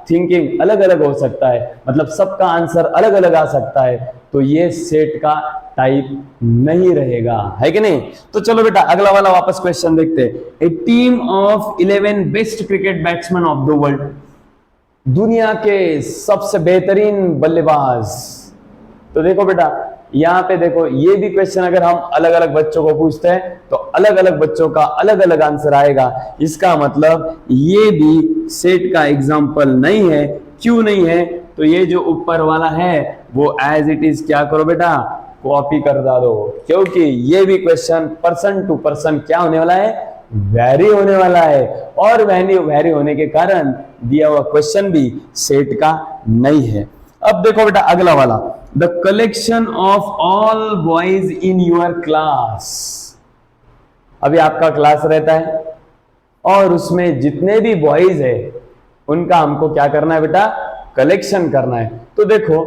थिंकिंग अलग अलग हो सकता है, मतलब सबका आंसर अलग अलग आ सकता है। तो ये सेट का टाइप नहीं रहेगा, है कि नहीं? तो चलो बेटा अगला वाला वापस क्वेश्चन देखते हैं। A team of 11 best cricket batsman of the world, दुनिया के सबसे बेहतरीन बल्लेबाज। तो देखो बेटा यहाँ पे देखो, ये भी क्वेश्चन अगर हम अलग अलग बच्चों को पूछते हैं तो अलग अलग बच्चों का अलग अलग आंसर आएगा। इसका मतलब ये भी सेट का एग्जाम्पल नहीं है। क्यों नहीं है? तो ये जो ऊपर वाला है वो एज इट इज क्या करो बेटा, कॉपी कर दो, क्योंकि ये भी क्वेश्चन पर्सन टू पर्सन क्या होने वाला है, वैरी होने वाला है। और वैरी होने के कारण दिया हुआ क्वेश्चन भी सेट का नहीं है। अब देखो बेटा अगला वाला, the collection of all boys in your class. अभी आपका क्लास रहता है और उसमें जितने भी बॉयज है उनका हमको क्या करना है बेटा, कलेक्शन करना है। तो देखो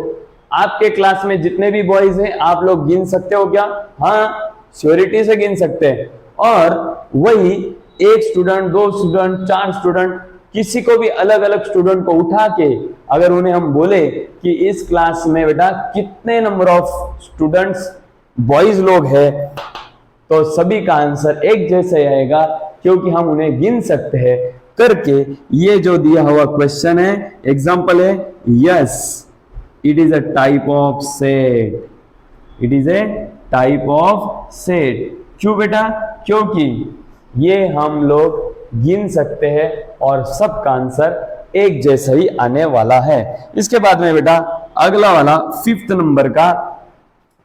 आपके क्लास में जितने भी बॉयज हैं आप लोग गिन सकते हो क्या? हाँ, श्योरिटी से गिन सकते हैं। और वही एक स्टूडेंट, 2 स्टूडेंट, 4 स्टूडेंट, किसी को भी अलग अलग स्टूडेंट को उठा के अगर उन्हें हम बोले कि इस क्लास में बेटा कितने नंबर ऑफ स्टूडेंट्स बॉयज लोग हैं, तो सभी का आंसर एक जैसे आएगा, क्योंकि हम उन्हें गिन सकते हैं करके। ये जो दिया हुआ क्वेश्चन है, एग्जाम्पल है, yes it is a type of set, it is a type of set. क्यों बेटा? क्योंकि ये हम लोग गिन सकते हैं और सबका आंसर एक जैसा ही आने वाला है। इसके बाद में बेटा अगला वाला 5th नंबर का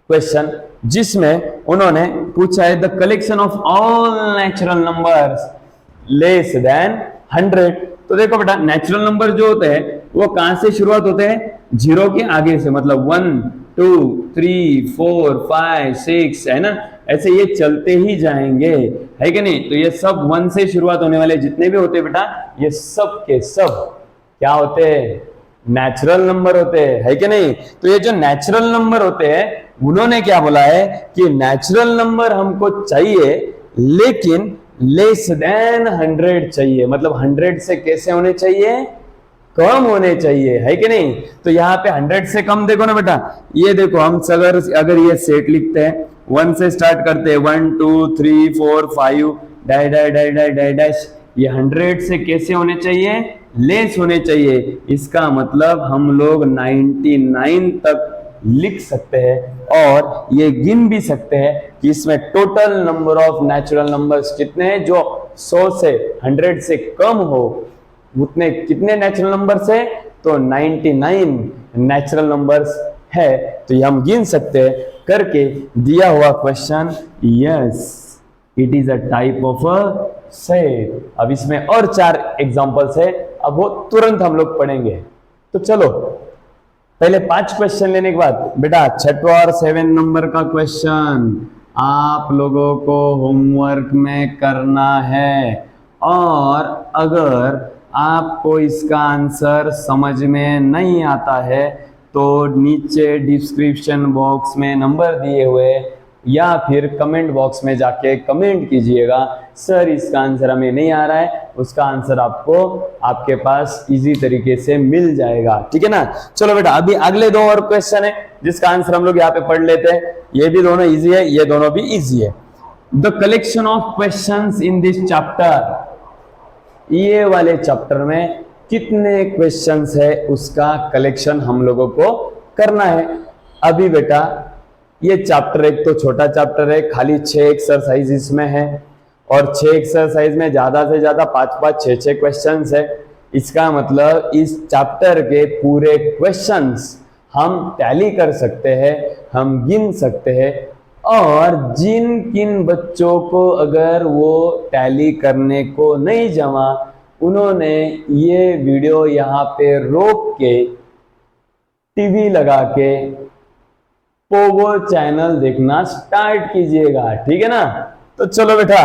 क्वेश्चन, जिसमें उन्होंने पूछा है the collection of all natural numbers less than 100। तो देखो बेटा नेचुरल नंबर जो होते हैं वो कहां से शुरुआत होते हैं, 0 के आगे से, मतलब 1 2 3 4 5 6 है ना, ऐसे ये चलते ही जाएंगे, है कि नहीं? तो ये सब 1 से शुरुआत होने वाले जितने भी होते हैं बेटा, ये सब के सब क्या होते हैं, नेचुरल नंबर होते हैं, है कि नहीं? तो ये जो नेचुरल नंबर होते हैं उन्होंने क्या बोला है कि नेचुरल नंबर हमको चाहिए लेकिन लेस देन 100 चाहिए, मतलब 100 से कैसे होने चाहिए, कम होने चाहिए, है कि नहीं? तो यहाँ पे 100 से कम देखो ना बेटा, ये देखो हम अगर ये सेट लिखते हैं 1 से स्टार्ट करते हैं, 1 2 3 4 5 डाई डाई डाई डाई डाई डैश, ये 100 से कैसे होने चाहिए, लेस होने चाहिए। इसका मतलब हम लोग 99 तक लिख सकते हैं और ये गिन भी सकते हैं कि इसमें total number of natural numbers कितने हैं, जो 100 से 100 से कम हो उतने कितने नेचुरल नंबर्स है, तो 99 नेचुरल नंबर्स है। तो ये हम गिन सकते हैं करके दिया हुआ question, yes it is a type of a set. अब इसमें और 4 एग्जांपल्स है, अब वो तुरंत हम लोग पढ़ेंगे। तो चलो पहले 5 क्वेश्चन लेने के बाद बेटा 6वां और 7 नंबर का क्वेश्चन आप लोगों को होमवर्क में करना है, और अगर आपको इसका आंसर समझ में नहीं आता है तो नीचे डिस्क्रिप्शन बॉक्स में नंबर दिए हुए या फिर कमेंट बॉक्स में जाके कमेंट कीजिएगा, सर इसका आंसर हमें नहीं आ रहा है, उसका आंसर आपको आपके पास इजी तरीके से मिल जाएगा, ठीक है ना? चलो बेटा अभी अगले 2 और क्वेश्चन है जिसका आंसर हम लोग यहाँ पे पढ़ लेते हैं। ये भी दोनों इजी है, ये दोनों भी इजी है। The collection of questions in this chapter, ये वाले चैप्टर में कितने क्वेश्चंस है उसका कलेक्शन हम लोगों को करना है। अभी बेटा ये चैप्टर एक तो छोटा चैप्टर है, खाली 6 एक्सरसाइज इसमें है और 6 एक्सरसाइज में ज्यादा से ज्यादा 5-5 6-6 क्वेश्चंस है। इसका मतलब इस चैप्टर के पूरे क्वेश्चंस हम टैली कर सकते हैं, हम गिन सकते हैं। और जिन किन बच्चों को अगर वो टैली करने को नहीं जमा, उन्होंने ये वीडियो यहाँ पे रोक के टीवी लगा के पोगो चैनल देखना स्टार्ट कीजिएगा, ठीक है ना। तो चलो बेटा,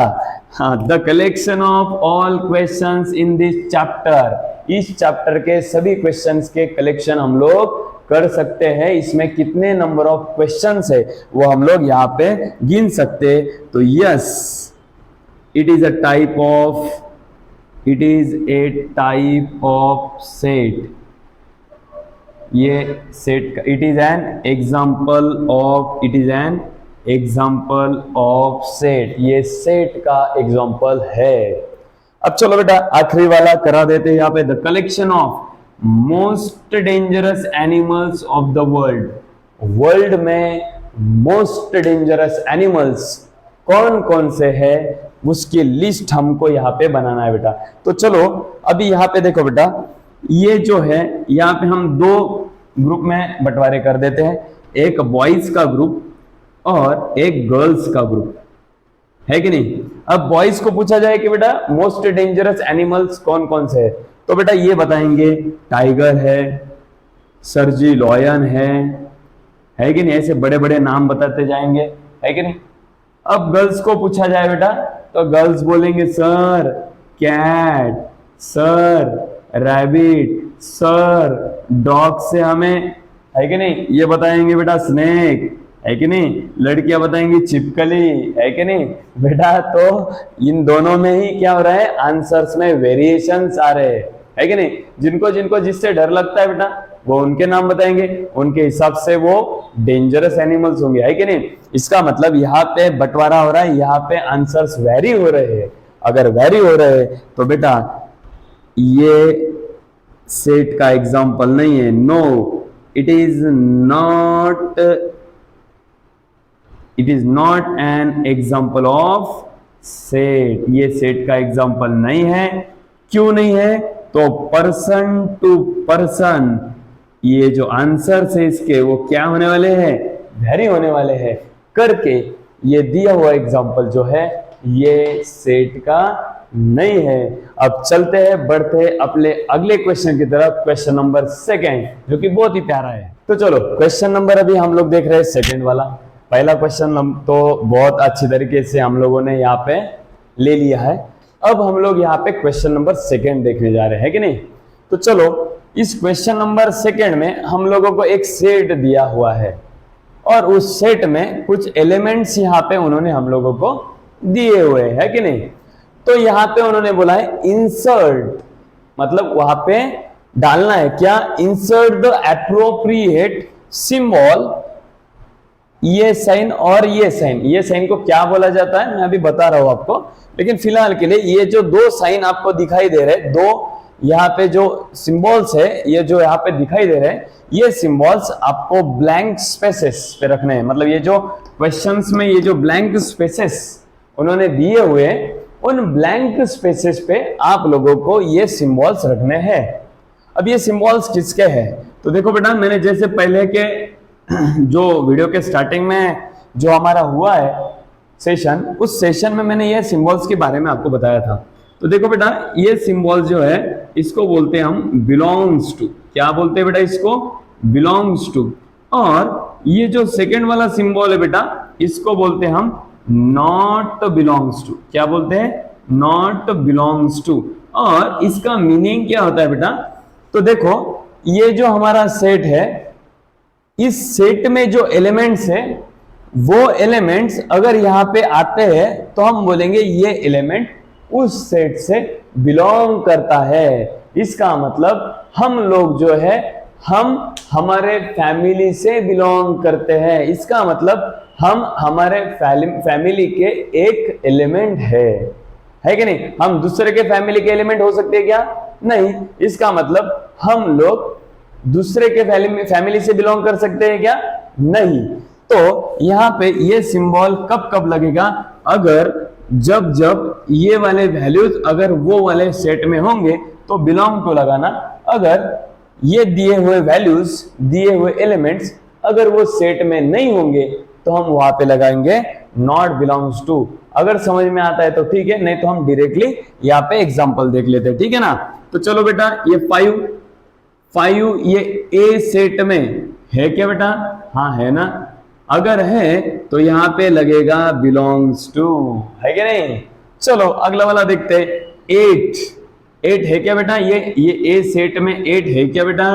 हाँ, the collection of all questions in this chapter, इस चैप्टर के सभी क्वेश्चंस के कलेक्शन हम लोग कर सकते हैं। इसमें कितने नंबर ऑफ क्वेश्चंस है वो हम लोग यहाँ पे गिन सकते हैं। तो yes, it is a type of set. ये सेट का it is an example of set. ये सेट का एग्जाम्पल है। अब चलो बेटा आखिरी वाला करा देते हैं यहाँ पे, the collection of most dangerous animals of the world. World में मोस्ट डेंजरस एनिमल्स कौन कौन से है उसकी लिस्ट हमको यहाँ पे बनाना है बेटा। तो चलो अभी यहाँ पे देखो बेटा, ये जो है यहाँ पे हम 2 ग्रुप में बंटवारे कर देते हैं, एक बॉयज का ग्रुप और एक गर्ल्स का ग्रुप, है कि नहीं। अब बॉयज को पूछा जाए कि बेटा मोस्ट डेंजरस एनिमल्स कौन कौन से है, तो बेटा ये बताएंगे टाइगर है, सर्जी लॉयन है कि नहीं। ऐसे बड़े बड़े नाम बताते जाएंगे, है कि नहीं। अब गर्ल्स को पूछा जाए बेटा, तो गर्ल्स बोलेंगे sir cat, sir rabbit, sir dog से हमें, है कि नहीं, ये बताएंगे बेटा स्नेक, है कि नहीं। लड़कियां बताएंगी छिपकली, है कि नहीं बेटा। तो इन दोनों में ही क्या हो रहा है, आंसर्स में वेरिएशंस आ रहे हैं, है कि नहीं। जिनको जिनको जिससे डर लगता है बेटा वो उनके नाम बताएंगे, उनके हिसाब से वो डेंजरस एनिमल्स होंगे, है कि नहीं। इसका मतलब यहाँ पे बंटवारा हो रहा है, यहाँ पे आंसर्स वेरी हो रहे हैं। अगर वेरी हो रहे हैं तो बेटा ये सेट का एग्जाम्पल नहीं है। No, it is not an example of set. ये सेट का एग्जाम्पल नहीं है। क्यों नहीं है, तो पर्सन टू पर्सन ये जो आंसर है इसके वो क्या होने वाले हैं, वेरी होने वाले हैं करके ये दिया हुआ एग्जाम्पल जो है ये सेट का नहीं है। अब चलते हैं, बढ़ते हैं अपने अगले क्वेश्चन की तरफ, क्वेश्चन नंबर 2 जो कि बहुत ही प्यारा है। तो चलो क्वेश्चन नंबर अभी हम लोग देख रहे हैं 2 वाला। पहला क्वेश्चन तो बहुत अच्छी तरीके से हम लोगों ने यहाँ पे ले लिया है। अब हम लोग यहाँ पे क्वेश्चन नंबर 2 देखने जा रहे हैं कि नहीं। तो चलो इस क्वेश्चन नंबर 2 में हम लोगों को एक सेट दिया हुआ है और उस सेट में कुछ एलिमेंट्स यहाँ पे उन्होंने हम लोगों को दिए हुए हैं कि नहीं। तो यहाँ पे उन्होंने बोला है इंसर्ट, मतलब वहां पे डालना है क्या, इंसर्ट द एप्रोप्रिएट सिंबल, ये साइन और ये साइन। ये साइन को क्या बोला जाता है मैं अभी बता रहा हूं आपको, लेकिन फिलहाल के लिए ये जो 2 साइन आपको दिखाई दे रहे हैं, 2 यहाँ पे जो सिंबल्स है, ये जो यहाँ पे दिखाई दे रहे हैं, ये सिंबल्स आपको ब्लैंक स्पेसेस पे रखने हैं। मतलब ये जो क्वेश्चंस में ये जो ब्लैंक स्पेसेस उन्होंने दिए हुए हैं, उन ब्लैंक स्पेसेस पे आप लोगों को ये सिंबल्स रखने हैं। अब ये सिंबल्स किसके हैं, तो देखो बेटा मैंने जैसे पहले के जो वीडियो के स्टार्टिंग में जो हमारा हुआ है सेशन, उस सेशन में मैंने ये सिंबल्स के बारे में आपको बताया था। तो देखो बेटा ये सिंबल जो है इसको बोलते हैं हम बिलोंग्स टू। क्या बोलते हैं बेटा इसको, बिलोंग्स टू। और ये जो सेकंड वाला सिंबल है बेटा इसको बोलते हैं हम नॉट बिलोंग्स टू। क्या बोलते हैं, नॉट बिलोंग्स टू। और इसका मीनिंग क्या होता है बेटा, तो देखो ये जो हमारा सेट है, इस सेट में जो एलिमेंट्स है वो एलिमेंट्स अगर यहाँ पे आते हैं तो हम बोलेंगे ये एलिमेंट उस सेट से बिलोंग करता है। इसका मतलब हम लोग जो है हम हमारे फैमिली से बिलोंग करते हैं। इसका मतलब हम हमारे फैमिली के एक एलिमेंट है। है कि नहीं? हम दूसरे के फैमिली के एलिमेंट हो सकते हैं क्या? नहीं। इसका मतलब हम लोग दूसरे के फैमिली से बिलोंग कर सकते हैं क्या? नहीं। तो यहाँ पे ये सिंबल कब कब लगेगा? अगर जब जब ये वाले वैल्यूज अगर वो वाले सेट में होंगे तो बिलोंग टू लगाना। अगर ये दिए हुए वैल्यूज, दिए हुए एलिमेंट्स अगर वो सेट में नहीं होंगे तो हम वहां पे लगाएंगे नॉट बिलोंग्स टू। अगर समझ में आता है तो ठीक है, नहीं तो हम डायरेक्टली यहाँ पे एग्जांपल देख लेते हैं, ठीक है ना? तो चलो बेटा, ये 5 ये ए सेट में है क्या बेटा? हाँ है ना। अगर है तो यहाँ पे लगेगा बिलोंग्स टू, है क्या नहीं? चलो अगला वाला देखते हैं। 8 है क्या बेटा? ये ए सेट में 8 है क्या बेटा?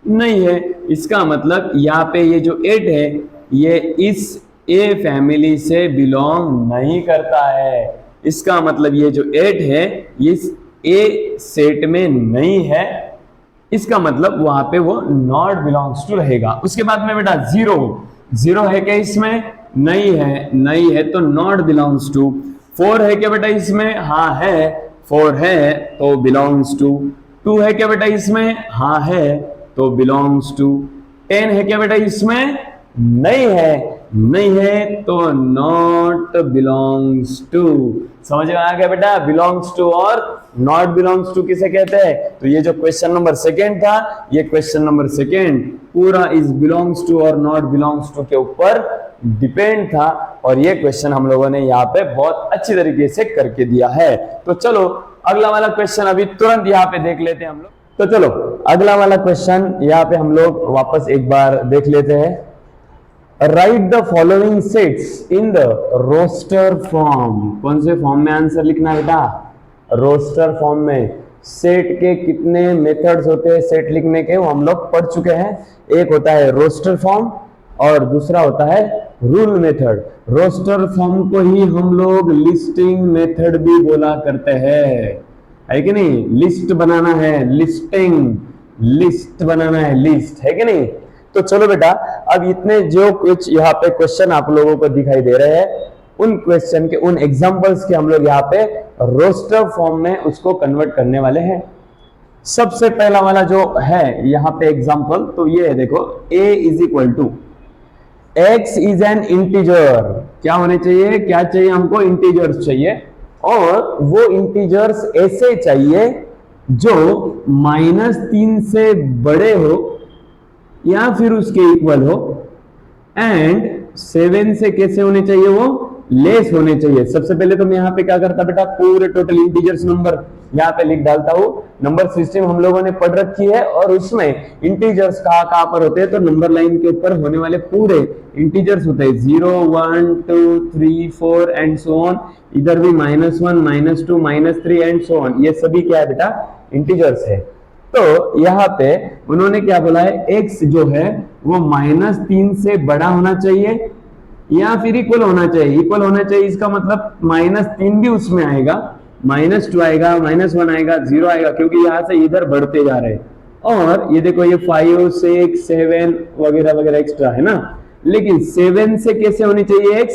नहीं है। इसका मतलब यहाँ पे ये जो 8 है ये इस ए फैमिली से बिलोंग नहीं करता है। इसका मतलब ये जो 8 है ये इस ए सेट में नहीं है। इसका मतलब वहां पे वो नॉट बिलोंग्स टू रहेगा। उसके बाद में बेटा 0 है क्या इसमें? नहीं है। नहीं है तो नॉट बिलोंग्स टू। 4 है क्या बेटा इसमें? हाँ है। 4 है तो बिलोंग्स टू। 2 है क्या बेटा इसमें? हाँ है तो बिलोंग्स टू। 10 है क्या बेटा इसमें? नहीं है। नहीं है तो नॉट बिलोंग्स टू। समझ में आ गया बेटा? बिलोंग्स टू और नॉट बिलोंग्स टू किसे कहते हैं? तो ये जो क्वेश्चन नंबर 2 था, ये क्वेश्चन नंबर 2 पूरा इस बिलोंग्स टू और नॉट बिलोंग्स टू के ऊपर डिपेंड था और ये क्वेश्चन हम लोगों ने यहाँ पे बहुत अच्छी तरीके से करके दिया है। तो चलो अगला वाला क्वेश्चन अभी तुरंत यहाँ पे देख लेते हैं हम लोग। तो चलो अगला वाला क्वेश्चन यहाँ पे हम लोग वापस एक बार देख लेते हैं। Write the following sets in the roster form. कौन से फॉर्म में आंसर लिखना है बेटा? रोस्टर फॉर्म में। सेट के कितने मेथड्स होते हैं सेट लिखने के, वो हम लोग पढ़ चुके हैं। एक होता है रोस्टर फॉर्म और दूसरा होता है रूल मेथड। रोस्टर फॉर्म को ही हम लोग लिस्टिंग मेथड भी बोला करते हैं, है कि नहीं? लिस्ट बनाना है, लिस्ट बनाना है, लिस्ट, है कि नहीं? तो चलो बेटा, अब इतने जो कुछ यहाँ पे क्वेश्चन आप लोगों को दिखाई दे रहे हैं उन क्वेश्चन के, उन एग्जांपल्स के हम लोग यहाँ पे रोस्टर फॉर्म में उसको कन्वर्ट करने वाले हैं। सबसे पहला वाला जो है यहाँ पे एग्जांपल, तो ये है देखो, a is equal to x is an integer. क्या होने चाहिए? क्या चाहिए हमको? इंटीजर्स चाहिए और वो इंटीजर्स ऐसे चाहिए जो -3 से बड़े हो या फिर उसके इक्वल हो एंड 7 से कैसे होने चाहिए? वो लेस होने चाहिए। सबसे पहले तो मैं यहाँ पे क्या करता बेटा, पूरे टोटल इंटीजर्स नंबर यहाँ पे लिख डालता हूँ। नंबर सिस्टम हम लोगों ने पढ़ रखी है और उसमें इंटीजर्स कहाँ पर होते हैं, तो नंबर लाइन के ऊपर होने वाले पूरे इंटीजर्स होते हैं 0 1 2 3 4 एंड सो ऑन। इधर भी -1 -2 -3 एंड सो ऑन। ये सभी क्या है बेटा? इंटीजर्स है। तो यहाँ पे उन्होंने क्या बोला है, x जो है वो -3 से बड़ा होना चाहिए या फिर इक्वल होना चाहिए। इक्वल होना चाहिए इसका मतलब -3 भी उसमें आएगा, -2 आएगा, -1 आएगा, 0 आएगा, क्योंकि यहाँ से इधर बढ़ते जा रहे हैं। और ये देखो ये 5 6 7 वगैरह वगैरह एक्स्ट्रा है ना। लेकिन 7 से कैसे होनी चाहिए? x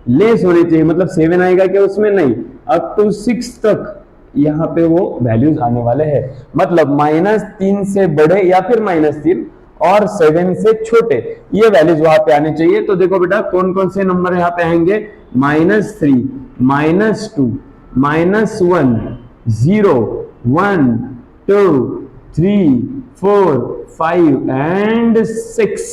लेस होनी चाहिए, मतलब 7 आएगा क्या उसमें? नहीं, अप टू 6 तक यहाँ पे वो वैल्यूज आने वाले हैं। मतलब -3 से बड़े या फिर -3 और 7 से छोटे, ये वैल्यूज वहां पे आने चाहिए। तो देखो बेटा कौन कौन से नंबर यहाँ पे आएंगे? -3 -2 -1 0 1 2 3 4 5 एंड 6।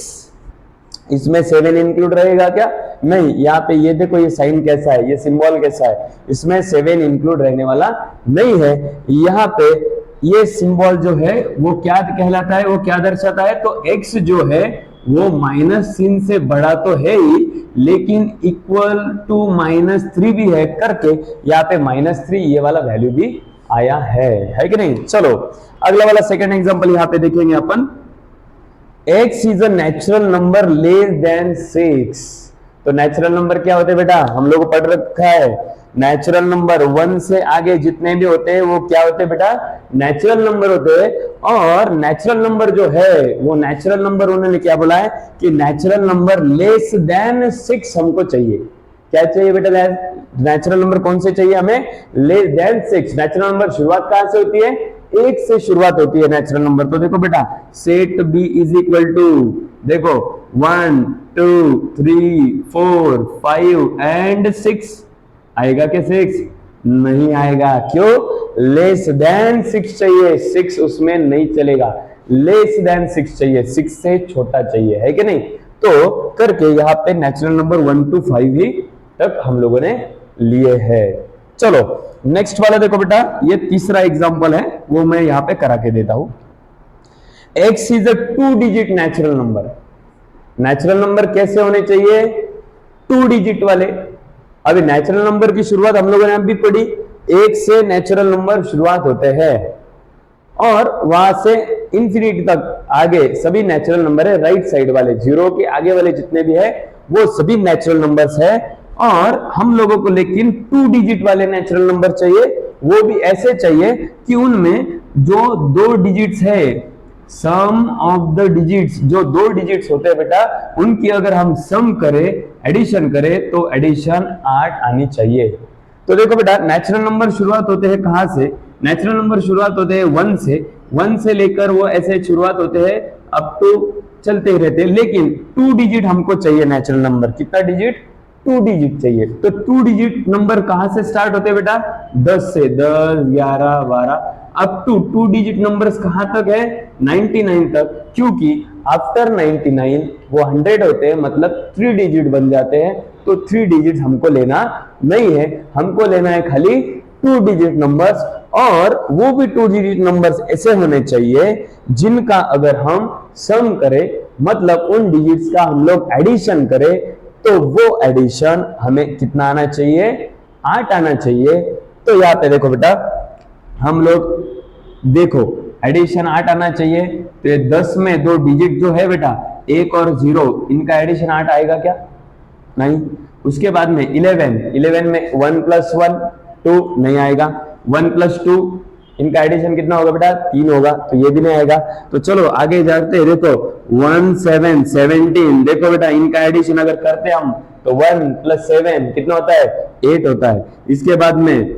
इसमें 7 इंक्लूड रहेगा क्या? नहीं। यहाँ पे ये देखो, ये साइन कैसा है, ये सिंबल कैसा है, इसमें 7 इंक्लूड रहने वाला नहीं है। यहाँ पे ये सिंबल जो है वो क्या कहलाता है, वो क्या दर्शाता है? तो x जो है वो -3 से बड़ा तो है ही, लेकिन इक्वल टू -3 भी है करके यहाँ पे -3 ये वाला वैल्यू भी आया है कि नहीं? चलो अगला वाला सेकंड एग्जांपल यहाँ पे देखेंगे अपन। x is a natural number less than 6। तो नेचुरल नंबर क्या होते हैं बेटा? हम लोग को पढ़ रखा है, नेचुरल नंबर 1 से आगे जितने भी होते हैं वो क्या होते हैं बेटा? नेचुरल नंबर होते हैं। और नेचुरल नंबर जो है वो नेचुरल नंबर उन्होंने क्या बोला है कि नेचुरल नंबर लेस देन 6 हमको चाहिए। क्या चाहिए बेटा? नेचुरल नंबर कौन से चाहिए हमें? Less than 6। नेचुरल नंबर शुरुआत कहां से होती है? 1 से शुरुआत होती है नेचुरल नंबर। तो देखो बेटा, set B is equal to, देखो 1 2 3 4 5 एंड 6 आएगा क्या? 6 नहीं आएगा। क्यों? लेस देन 6 चाहिए, 6 उसमें नहीं चलेगा। लेस देन 6 चाहिए, 6 से छोटा चाहिए, है कि नहीं? तो करके यहाँ पे नेचुरल नंबर 1 to 5 ही तक हम लोगों ने लिए हैं। चलो नेक्स्ट वाला देखो बेटा, ये तीसरा एग्जांपल है, वो मैं यहाँ पे करा के देता हूं। x is a 2 digit natural number. Natural number कैसे होने चाहिए? 2 डिजिट वाले। अभी नेचुरल नंबर की शुरुआत हम लोगों ने अभी पढ़ी, 1 से नेचुरल नंबर शुरुआत होते हैं और वहां से इंफिनिटी तक आगे सभी नेचुरल नंबर है। राइट साइड वाले, जीरो के आगे वाले जितने भी है वो सभी नेचुरल नंबर्स है। और हम लोगों को लेकिन 2 डिजिट वाले नेचुरल नंबर चाहिए, वो भी ऐसे चाहिए कि उनमें जो 2 डिजिट्स है, सम ऑफ द डिजिट्स, जो 2 डिजिट्स होते हैं बेटा, उनकी अगर हम सम करें, एडिशन करें, तो एडिशन 8 आनी चाहिए। तो देखो बेटा, नेचुरल नंबर शुरुआत होते हैं कहां से? नेचुरल नंबर शुरुआत होते हैं 1 से लेकर वो ऐसे शुरुआत होते हैं अप टू चलते ही रहते हैं। लेकिन 2 डिजिट हमको चाहिए नेचुरल नंबर। कितना डिजिट? 2 डिजिट चाहिए। तो 2 डिजिट नंबर कहां से स्टार्ट होते हैं बेटा? 10 से, 10 11 12 अप टू 2 डिजिट नंबर्स कहां तक है? 99 तक। क्योंकि आफ्टर 99 वो 100 होते हैं, मतलब 3 डिजिट बन जाते हैं। तो 3 डिजिट हमको लेना नहीं है, हमको लेना है खाली 2 डिजिट नंबर्स। और वो भी 2 डिजिट नंबर्स ऐसे होने चाहिए जिनका अगर हम सम करें, मतलब उन डिजिट्स का हम लोग एडिशन करें, तो वो एडिशन हमें कितना आना चाहिए? 8 आना चाहिए। तो यहाँ पे देखो बेटा, हम लोग देखो एडिशन 8 आना चाहिए। तो 10 में 2 डिजिट जो है बेटा, 1 और 0, इनका एडिशन 8 आएगा क्या? नहीं। उसके बाद में 11 में 1 + 1 2 नहीं आएगा। 1 + 2 इनका एडिशन कितना होगा बेटा? 3 होगा, तो ये भी नहीं आएगा। तो चलो आगे जाते हैं। देखो 1 7 17, देखो बेटा इनका एडिशन अगर करते हम तो 1 + 7 कितना होता है? 8 होता है। इसके बाद में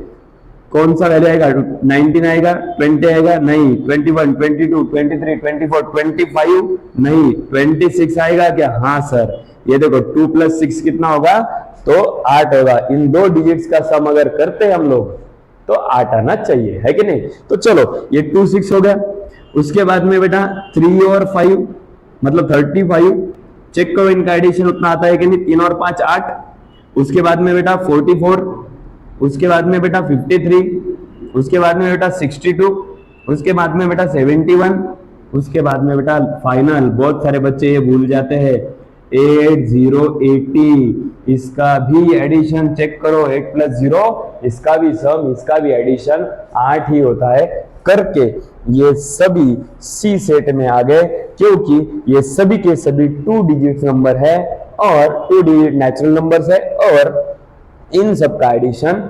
कौन सा वैल्यू आएगा? 19 आएगा, 20 आएगा नहीं, 21 22 23 24 25 नहीं, 26 आएगा क्या? हाँ सर। ये देखो 2 + 6 कितना होगा? तो 8 होगा। इन 2 डिजिट्स का सम अगर करते हैं हम लोग तो 8 आना चाहिए, है कि नहीं? तो चलो ये 2 6 हो गया। उसके बाद में बेटा 3 और 5 मतलब 35, चेक करो इनका एडिशन उतना आता है कि नहीं? 3 और 5 8। उसके बाद में बेटा 44, उसके बाद में बेटा 53, उसके बाद में बेटा 62, उसके बाद में बेटा 71, उसके बाद में बेटा फाइनल। बहुत सारे बच्चे ये भूल जाते हैं 8 0 80, इसका भी एडिशन चेक करो। 8 + 0 इसका भी सम, इसका भी एडिशन 8 ही होता है। करके ये सभी सी सेट में आ गए, क्योंकि ये सभी के सभी 2 डिजिट नंबर है और 2 डिजिट नेचुरल नंबर्स है और इन सब का एडिशन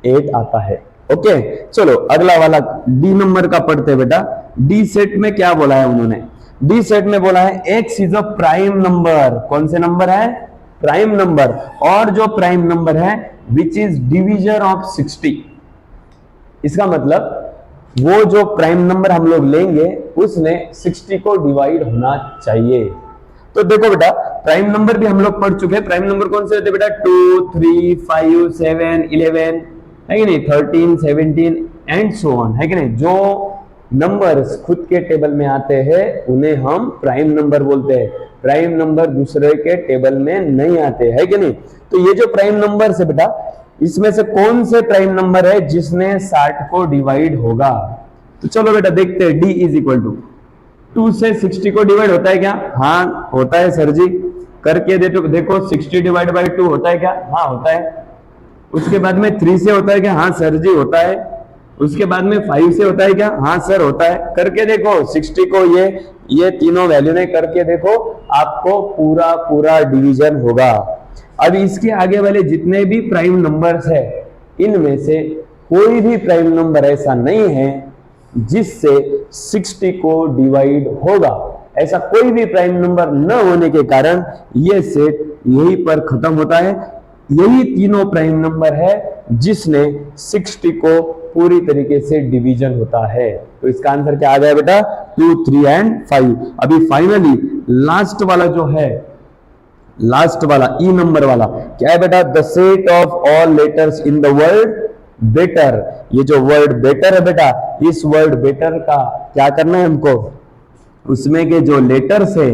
8 आता है। ओके, चलो अगला वाला डी नंबर का पढ़ते बेटा। डी सेट में क्या बोला है उन्होंने? डी सेट में बोला है x is a prime number. कौन से नंबर है? Prime number. और जो प्राइम नंबर है विच इज डिविजन ऑफ 60। इसका मतलब वो जो प्राइम नंबर हम लोग लेंगे उसने 60 को डिवाइड होना चाहिए। तो देखो बेटा, प्राइम नंबर भी हम लोग पढ़ चुके हैं। प्राइम नंबर कौन से होते हैं बेटा? 2 3 5 7 11, है कि नहीं? 13 17 एंड सो ऑन, है कि नहीं? जो नंबर्स खुद के टेबल में आते हैं उन्हें हम प्राइम नंबर बोलते हैं। प्राइम नंबर दूसरे के टेबल में नहीं आते, है कि नहीं? तो ये जो प्राइम नंबर है बेटा, इसमें से कौन से प्राइम नंबर है जिसने 60 को डिवाइड होगा? तो चलो बेटा देखते हैं। d इज इक्वल टू 2 से 60 को डिवाइड होता है क्या? हाँ होता है सर जी। करके देखो 60 डिवाइड बाई 2 होता है क्या? हाँ होता है। उसके बाद में 3 से होता है क्या? हाँ सर जी होता है। उसके बाद में 5 से होता है क्या? हाँ सर होता है। करके देखो 60 को ये तीनों वैल्यू ने करके देखो, आपको पूरा पूरा डिवीजन होगा। अब इसके आगे वाले जितने भी प्राइम नंबर्स है, इनमें से कोई भी प्राइम नंबर ऐसा नहीं है जिससे 60 को डिवाइड होगा। ऐसा कोई भी प्राइम नंबर न होने के कारण यह सेट यहीं पर खत्म होता है। यही तीनों प्राइम नंबर है जिसने 60 को पूरी तरीके से डिवीजन होता है। तो इसका आंसर क्या आ गया बेटा? 2, 3 एंड 5। अभी फाइनली लास्ट वाला जो है, लास्ट वाला ई नंबर वाला क्या है बेटा? The set of all letters in the word better. ये जो वर्ड बेटर है बेटा, इस वर्ड बेटर का क्या करना है हमको? उसमें के जो लेटर्स है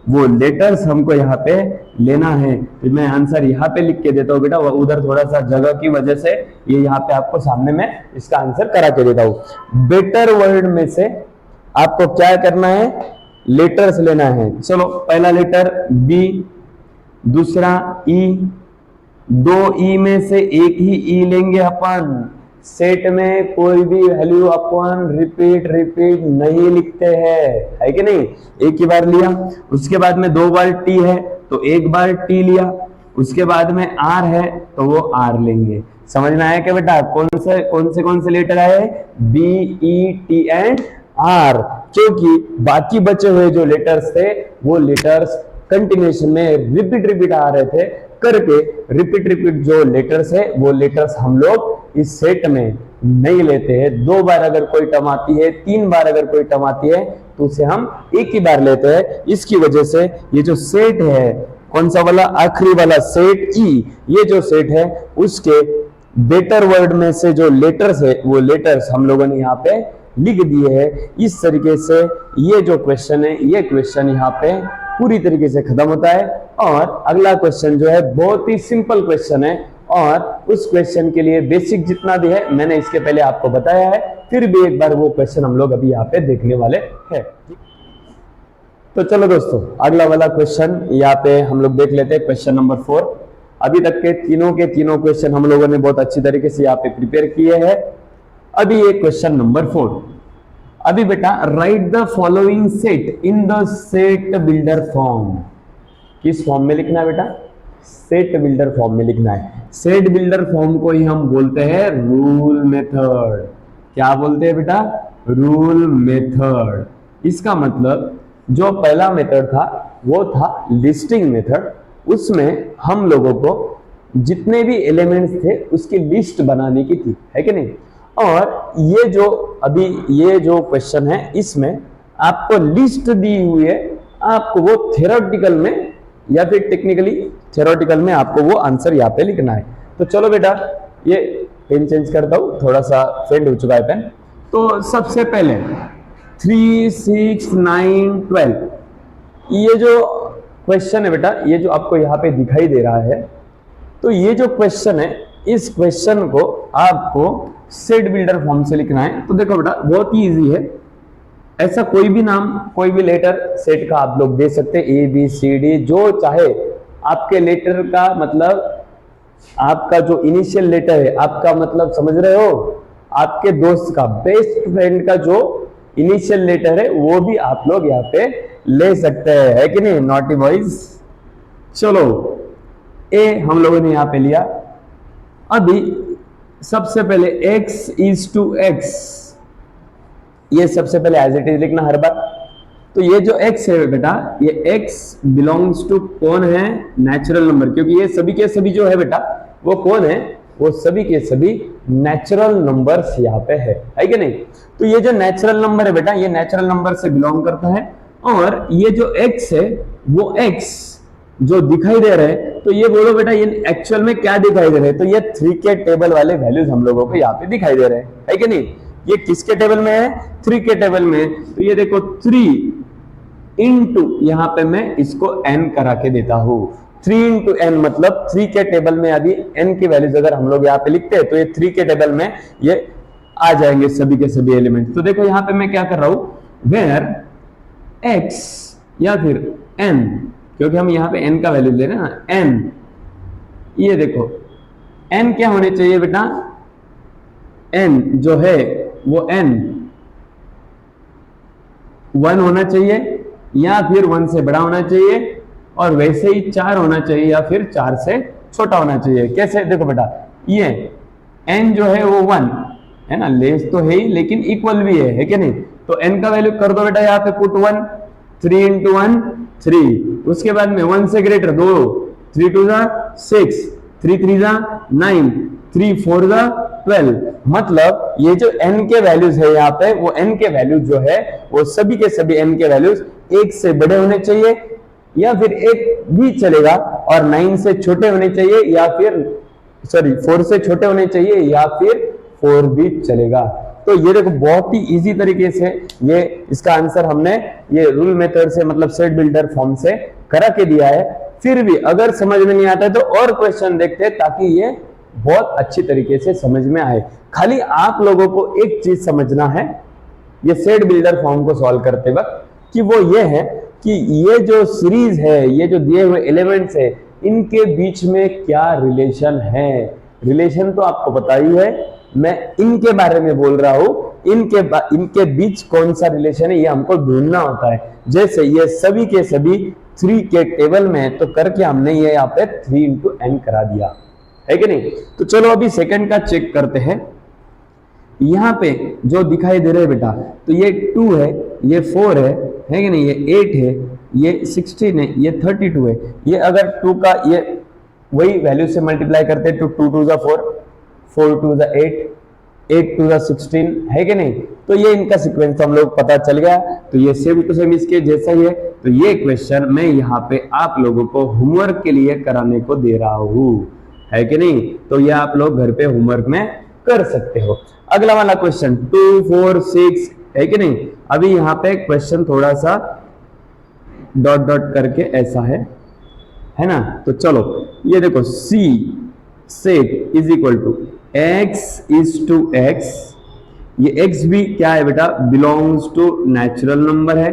वो लेटर्स हमको यहाँ पे लेना है। तो मैं आंसर यहाँ पे लिख के देता हूँ बेटा, उधर थोड़ा सा जगह की वजह से ये यहाँ पे आपको सामने में इसका आंसर करा के देता हूँ। बेटर वर्ड में से आपको क्या करना है? लेटर्स लेना है। चलो पहला लेटर बी, दूसरा ई, 2 ई में से एक ही ई लेंगे अपन। सेट में कोई भी वैल्यू अपन रिपीट नहीं लिखते हैं, है कि नहीं? एक ही बार लिया, उसके बाद में 2 बार टी है तो एक बार टी लिया, उसके बाद में आर है तो वो आर लेंगे। समझ में आया क्या बेटा? कौन से लेटर आए? B, E, T and R. क्योंकि बाकी बचे हुए जो लेटर्स थे वो लेटर्स कंटिन्यूएशन में रिपीट आ रहे थे करके, रिपीट जो लेटर्स है वो लेटर्स हम लोग इस सेट में नहीं लेते हैं। 2 बार अगर कोई टर्म आती है, 3 बार अगर कोई टर्म आती है तो उसे हम एक ही बार लेते हैं। इसकी वजह से ये जो सेट है, कौन सा वाला? आखिरी वाला सेट ई, ये जो सेट है उसके बेटर वर्ड में से जो लेटर्स है वो लेटर्स हम लोगों ने यहाँ पे लिख दिए हैं। इस तरीके से ये जो क्वेश्चन है, ये क्वेश्चन यहाँ पे पूरी तरीके से खत्म होता है। और अगला क्वेश्चन जो है बहुत ही सिंपल क्वेश्चन है, और उस क्वेश्चन के लिए बेसिक जितना भी है मैंने इसके पहले आपको बताया है, फिर भी एक बार वो क्वेश्चन हम लोग अभी यहाँ पे देखने वाले हैं। तो चलो दोस्तों, अगला वाला क्वेश्चन यहाँ पे हम लोग देख लेते हैं, क्वेश्चन नंबर 4। अभी तक के तीनों क्वेश्चन हम लोगों ने बहुत अच्छी तरीके से यहाँ पे प्रिपेयर किए हैं। अभी ये क्वेश्चन नंबर 4। अभी बेटा, right the following set in the set builder form. किस फॉर्म में लिखना है बेटा? सेट बिल्डर फॉर्म में लिखना है। सेट बिल्डर फॉर्म को ही हम बोलते हैं रूल मेथड। क्या बोलते हैं बेटा? Rule method. इसका मतलब जो पहला मेथड था वो था लिस्टिंग मेथड। उसमें हम लोगों को जितने भी एलिमेंट्स थे उसकी लिस्ट बनाने की थी, है कि नहीं? और ये जो अभी ये जो क्वेश्चन है इसमें आपको लिस्ट दी हुई है, आपको वो थ्योरेटिकल में या फिर टेक्निकली थ्योरेटिकल में आपको वो आंसर यहाँ पे लिखना है। तो चलो बेटा, ये पेन चेंज करता हूँ, थोड़ा सा फेड हो चुका है पेन। तो सबसे पहले 3, 6, 9, 12 ये जो क्वेश्चन है बेटा, ये जो आपको यहाँ पे दिखाई दे रहा है, तो ये जो क्वेश्चन है इस क्वेश्चन को आपको सेट बिल्डर फॉर्म से लिखना है। तो देखो बेटा, बहुत ही इजी है। ऐसा कोई भी नाम, कोई भी लेटर सेट का आप लोग दे सकते हैं, ए बी सी डी, जो चाहे। आपके लेटर का मतलब आपका जो इनिशियल लेटर है, आपका मतलब समझ रहे हो, आपके दोस्त का, बेस्ट फ्रेंड का जो इनिशियल लेटर है वो भी आप लोग यहाँ पे ले सकते हैं, है कि नहीं नॉटी बॉयज? चलो, ए हम लोगों ने यहाँ पे लिया। अभी सबसे पहले x इज टू x, ये सबसे पहले एज इट इज लिखना हर बार। तो ये जो x है बेटा, ये x बिलोंग्स टू कौन है? Natural number. क्योंकि ये सभी के सभी जो है बेटा वो कौन है? वो सभी के सभी नेचुरल नंबर्स यहाँ पे है कि नहीं? तो ये जो नेचुरल नंबर है बेटा, ये नेचुरल नंबर से बिलोंग करता है। और ये जो x है वो x जो दिखाई दे रहे हैं, तो ये बोलो बेटा ये एक्चुअल में क्या दिखाई दे रहे हैं? तो ये 3 के टेबल वाले वैल्यूज हम लोगों को यहाँ पे दिखाई दे रहे हैं, है कि नहीं? ये किसके टेबल में है? 3 के टेबल में। तो ये देखो 3 इंटू, यहाँ पे मैं इसको n करा के देता हूँ। 3 इंटू n मतलब 3 के टेबल में यदि n की वैल्यूज अगर हम लोग यहाँ पे लिखते हैं तो ये 3 के टेबल में ये आ जाएंगे सभी के सभी एलिमेंट। तो देखो यहाँ पे मैं क्या कर रहा हूँ, वेयर x या फिर n, क्योंकि हम यहाँ पे n का वैल्यू ले रहे हैं ना, n, ये देखो n क्या होने चाहिए बेटा? n जो है वो n 1 होना चाहिए या फिर 1 से बड़ा होना चाहिए, और वैसे ही 4 होना चाहिए या फिर 4 से छोटा होना चाहिए। कैसे? देखो बेटा, ये n जो है वो 1 है ना, लेस तो है ही लेकिन इक्वल भी है कि नहीं? तो n का वैल्यू कर दो बेटा यहाँ पे पुट 1, 3 इंटू 1 3, उसके बाद में 1 से ग्रेटर 2, 3 टू 6, 3 3 जा 9, 3 4 जा 12। मतलब ये जो n के वैल्यूज है यहाँ पे, वो n के वैल्यूज जो है वो सभी के सभी n के वैल्यूज 1 से बड़े होने चाहिए, या फिर 1 भी चलेगा, और 9 से छोटे होने चाहिए, या फिर 4 से छोटे होने चाहिए, या फिर 4 भी चलेगा। तो ये देखो बहुत ही इजी तरीके से ये इसका आंसर हमने ये रूल मेथड से, मतलब सेट बिल्डर फॉर्म से करा के दिया है। फिर भी अगर समझ में नहीं आता है तो और क्वेश्चन देखते हैं, ताकि ये बहुत अच्छी तरीके से समझ में आए। खाली आप लोगों को एक चीज समझना है ये सेट बिल्डर फॉर्म को सॉल्व करते वक्त, कि वो ये है कि ये जो सीरीज है, ये जो दिए हुए एलिमेंट्स है, इनके बीच में क्या रिलेशन है। रिलेशन तो आपको पता ही है, मैं इनके बारे में बोल रहा हूं, इनके बीच कौन सा रिलेशन है ये हमको ढूंढना होता है। जैसे ये सभी के सभी 3 के टेबल में है, तो करके हमने ये यहाँ पे 3 into n करा दिया है कि नहीं। तो चलो अभी सेकंड का चेक करते हैं। यहाँ पे जो दिखाई दे रहा है बेटा, तो ये 2 है, ये 4 है कि नहीं, ये 8 है, ये 16 है, ये 32 है। ये अगर 2 का ये वही वैल्यू से मल्टीप्लाई करते हैं तो 2 2 जा 4, 4 2 जा 8, 8 2 जा 16 है कि नहीं। तो ये इनका सीक्वेंस हम लोग पता चल गया। तो ये सेम टू सेम इसके जैसा ही है। तो ये क्वेश्चन मैं यहाँ पे आप लोगों को होमवर्क के लिए कराने को दे रहा हूँ, है कि नहीं। तो ये आप लोग घर पे होमवर्क में कर सकते हो। अगला वाला क्वेश्चन 2 4 6 है कि नहीं। अभी यहाँ पे क्वेश्चन थोड़ा सा डॉट डॉट करके ऐसा है ना। तो चलो ये देखो, C set is equal to x is to x। ये x भी क्या है बेटा, बिलोंग्स टू नेचुरल नंबर है।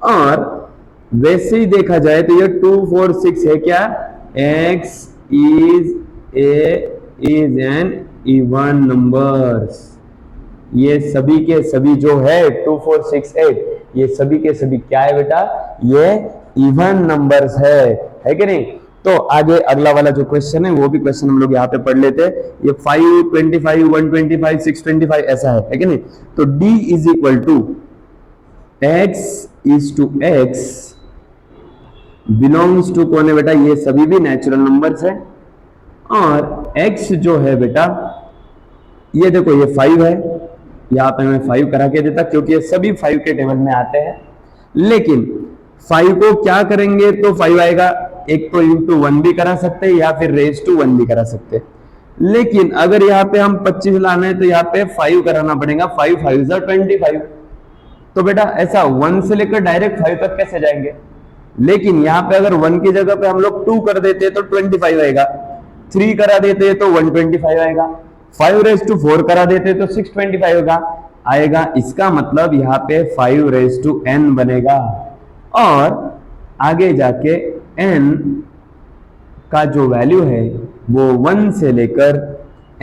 और वैसे ही देखा जाए तो ये 2 4 6 है क्या, x is N even numbers. ये सभी के सभी जो है 2 4 6 8, ये सभी के सभी क्या है बेटा, ये इवन नंबर्स है कि नहीं। तो आगे अगला वाला जो क्वेश्चन है वो भी क्वेश्चन हम लोग यहाँ पे पढ़ लेते हैं। ये 5 25 125 625 ऐसा है कि नहीं। तो d is equal to x is to x belongs to कौन है बेटा, ये सभी भी नेचुरल नंबर्स है। और x जो है बेटा, ये देखो ये 5 है, यहाँ पे मैं 5 करा के देता क्योंकि ये सभी 5 के टेबल में आते हैं। लेकिन 5 को क्या करेंगे तो 5 आएगा, एक तो इंटू 1 भी करा सकते हैं या फिर रेज टू 1 भी करा सकते हैं। लेकिन अगर यहाँ पे हम 25 लाना है तो यहाँ पे 5 कराना पड़ेगा, 5 5 जा 25। तो बेटा ऐसा 1 से लेकर डायरेक्ट 5 तक कैसे जाएंगे। लेकिन यहाँ पे अगर 1 की जगह पे हम लोग 2 कर देते तो 25 आएगा, 3 करा देते तो 125 आएगा, 5 रेज टू 4 करा देते तो 625 आएगा। इसका मतलब यहाँ पे 5 रेज टू n बनेगा। और आगे जाके n का जो वैल्यू है वो 1 से लेकर,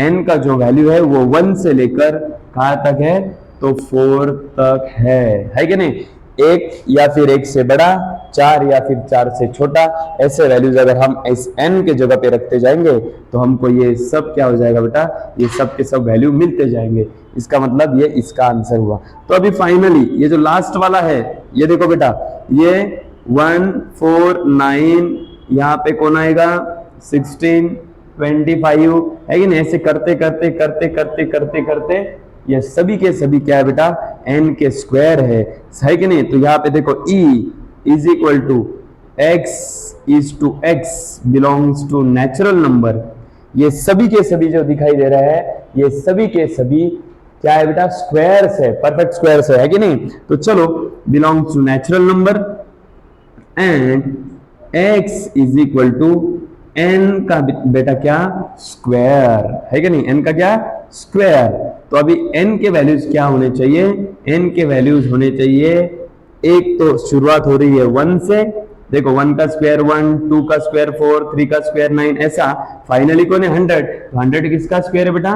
n का जो वैल्यू है वो 1 से लेकर कहां तक है, तो 4 तक है कि नहीं। 1 या फिर 1 से बड़ा, 4 या फिर 4 से छोटा, ऐसे वैल्यूज अगर हम इस n के जगह पे रखते जाएंगे तो हमको ये सब क्या हो जाएगा बेटा, ये सब के सब वैल्यू मिलते जाएंगे। इसका मतलब ये इसका आंसर हुआ। तो अभी फाइनली ये जो लास्ट वाला है, ये देखो बेटा, ये 1 4 9, यहाँ पे कौन आएगा 16 25 है कि नहीं। ऐसे करते करते करते करते करते करते ये सभी के सभी क्या है बेटा, n के स्क्वायर है कि नहीं। तो यहाँ पे देखो e is equal to x is to x belongs to natural number. ये सभी के सभी जो दिखाई दे रहा है, ये सभी के सभी क्या है बेटा, स्क्वायर्स है, परफेक्ट स्क्वायर्स है कि नहीं। तो चलो belongs to natural number and x is equal to n का बेटा क्या, स्क्वायर है कि नहीं, n का क्या, स्क्वायर। तो अभी n के वैल्यूज क्या होने चाहिए, n के वैल्यूज होने चाहिए, एक तो शुरुआत हो रही है 1 से, देखो 1 का स्क्वायर 1, 2 का स्क्वायर 4, 3 का स्क्वायर 9, ऐसा फाइनली कौन है 100। तो 100 किसका स्क्वायर है बेटा,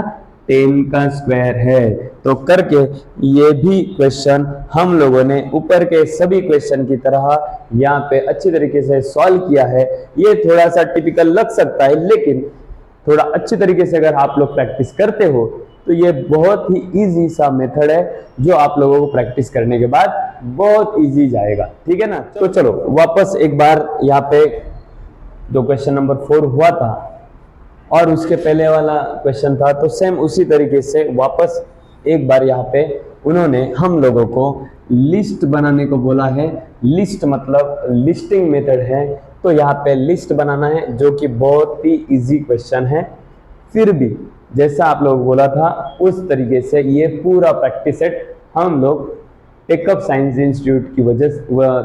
10 का स्क्वायर है। तो करके ये भी क्वेश्चन हम लोगों ने ऊपर के सभी क्वेश्चन की तरह यहाँ पे अच्छी तरीके से सॉल्व किया है। ये थोड़ा सा टिपिकल लग सकता है, लेकिन थोड़ा अच्छी तरीके से अगर आप लोग प्रैक्टिस करते हो तो ये बहुत ही इजी सा मेथड है, जो आप लोगों को प्रैक्टिस करने के बाद बहुत इजी जाएगा, ठीक है ना। तो चलो वापस एक बार यहाँ पे जो क्वेश्चन नंबर 4 हुआ था और उसके पहले वाला क्वेश्चन था, तो सेम उसी तरीके से वापस एक बार यहाँ पे उन्होंने हम लोगों को लिस्ट बनाने को बोला है। लिस्ट मतलब लिस्टिंग मेथड है, तो यहाँ पे लिस्ट बनाना है, जो कि बहुत ही इजी क्वेश्चन है। फिर भी जैसा आप लोग बोला था उस तरीके से ये पूरा प्रैक्टिस सेट हम लोग टेकअप साइंस इंस्टीट्यूट की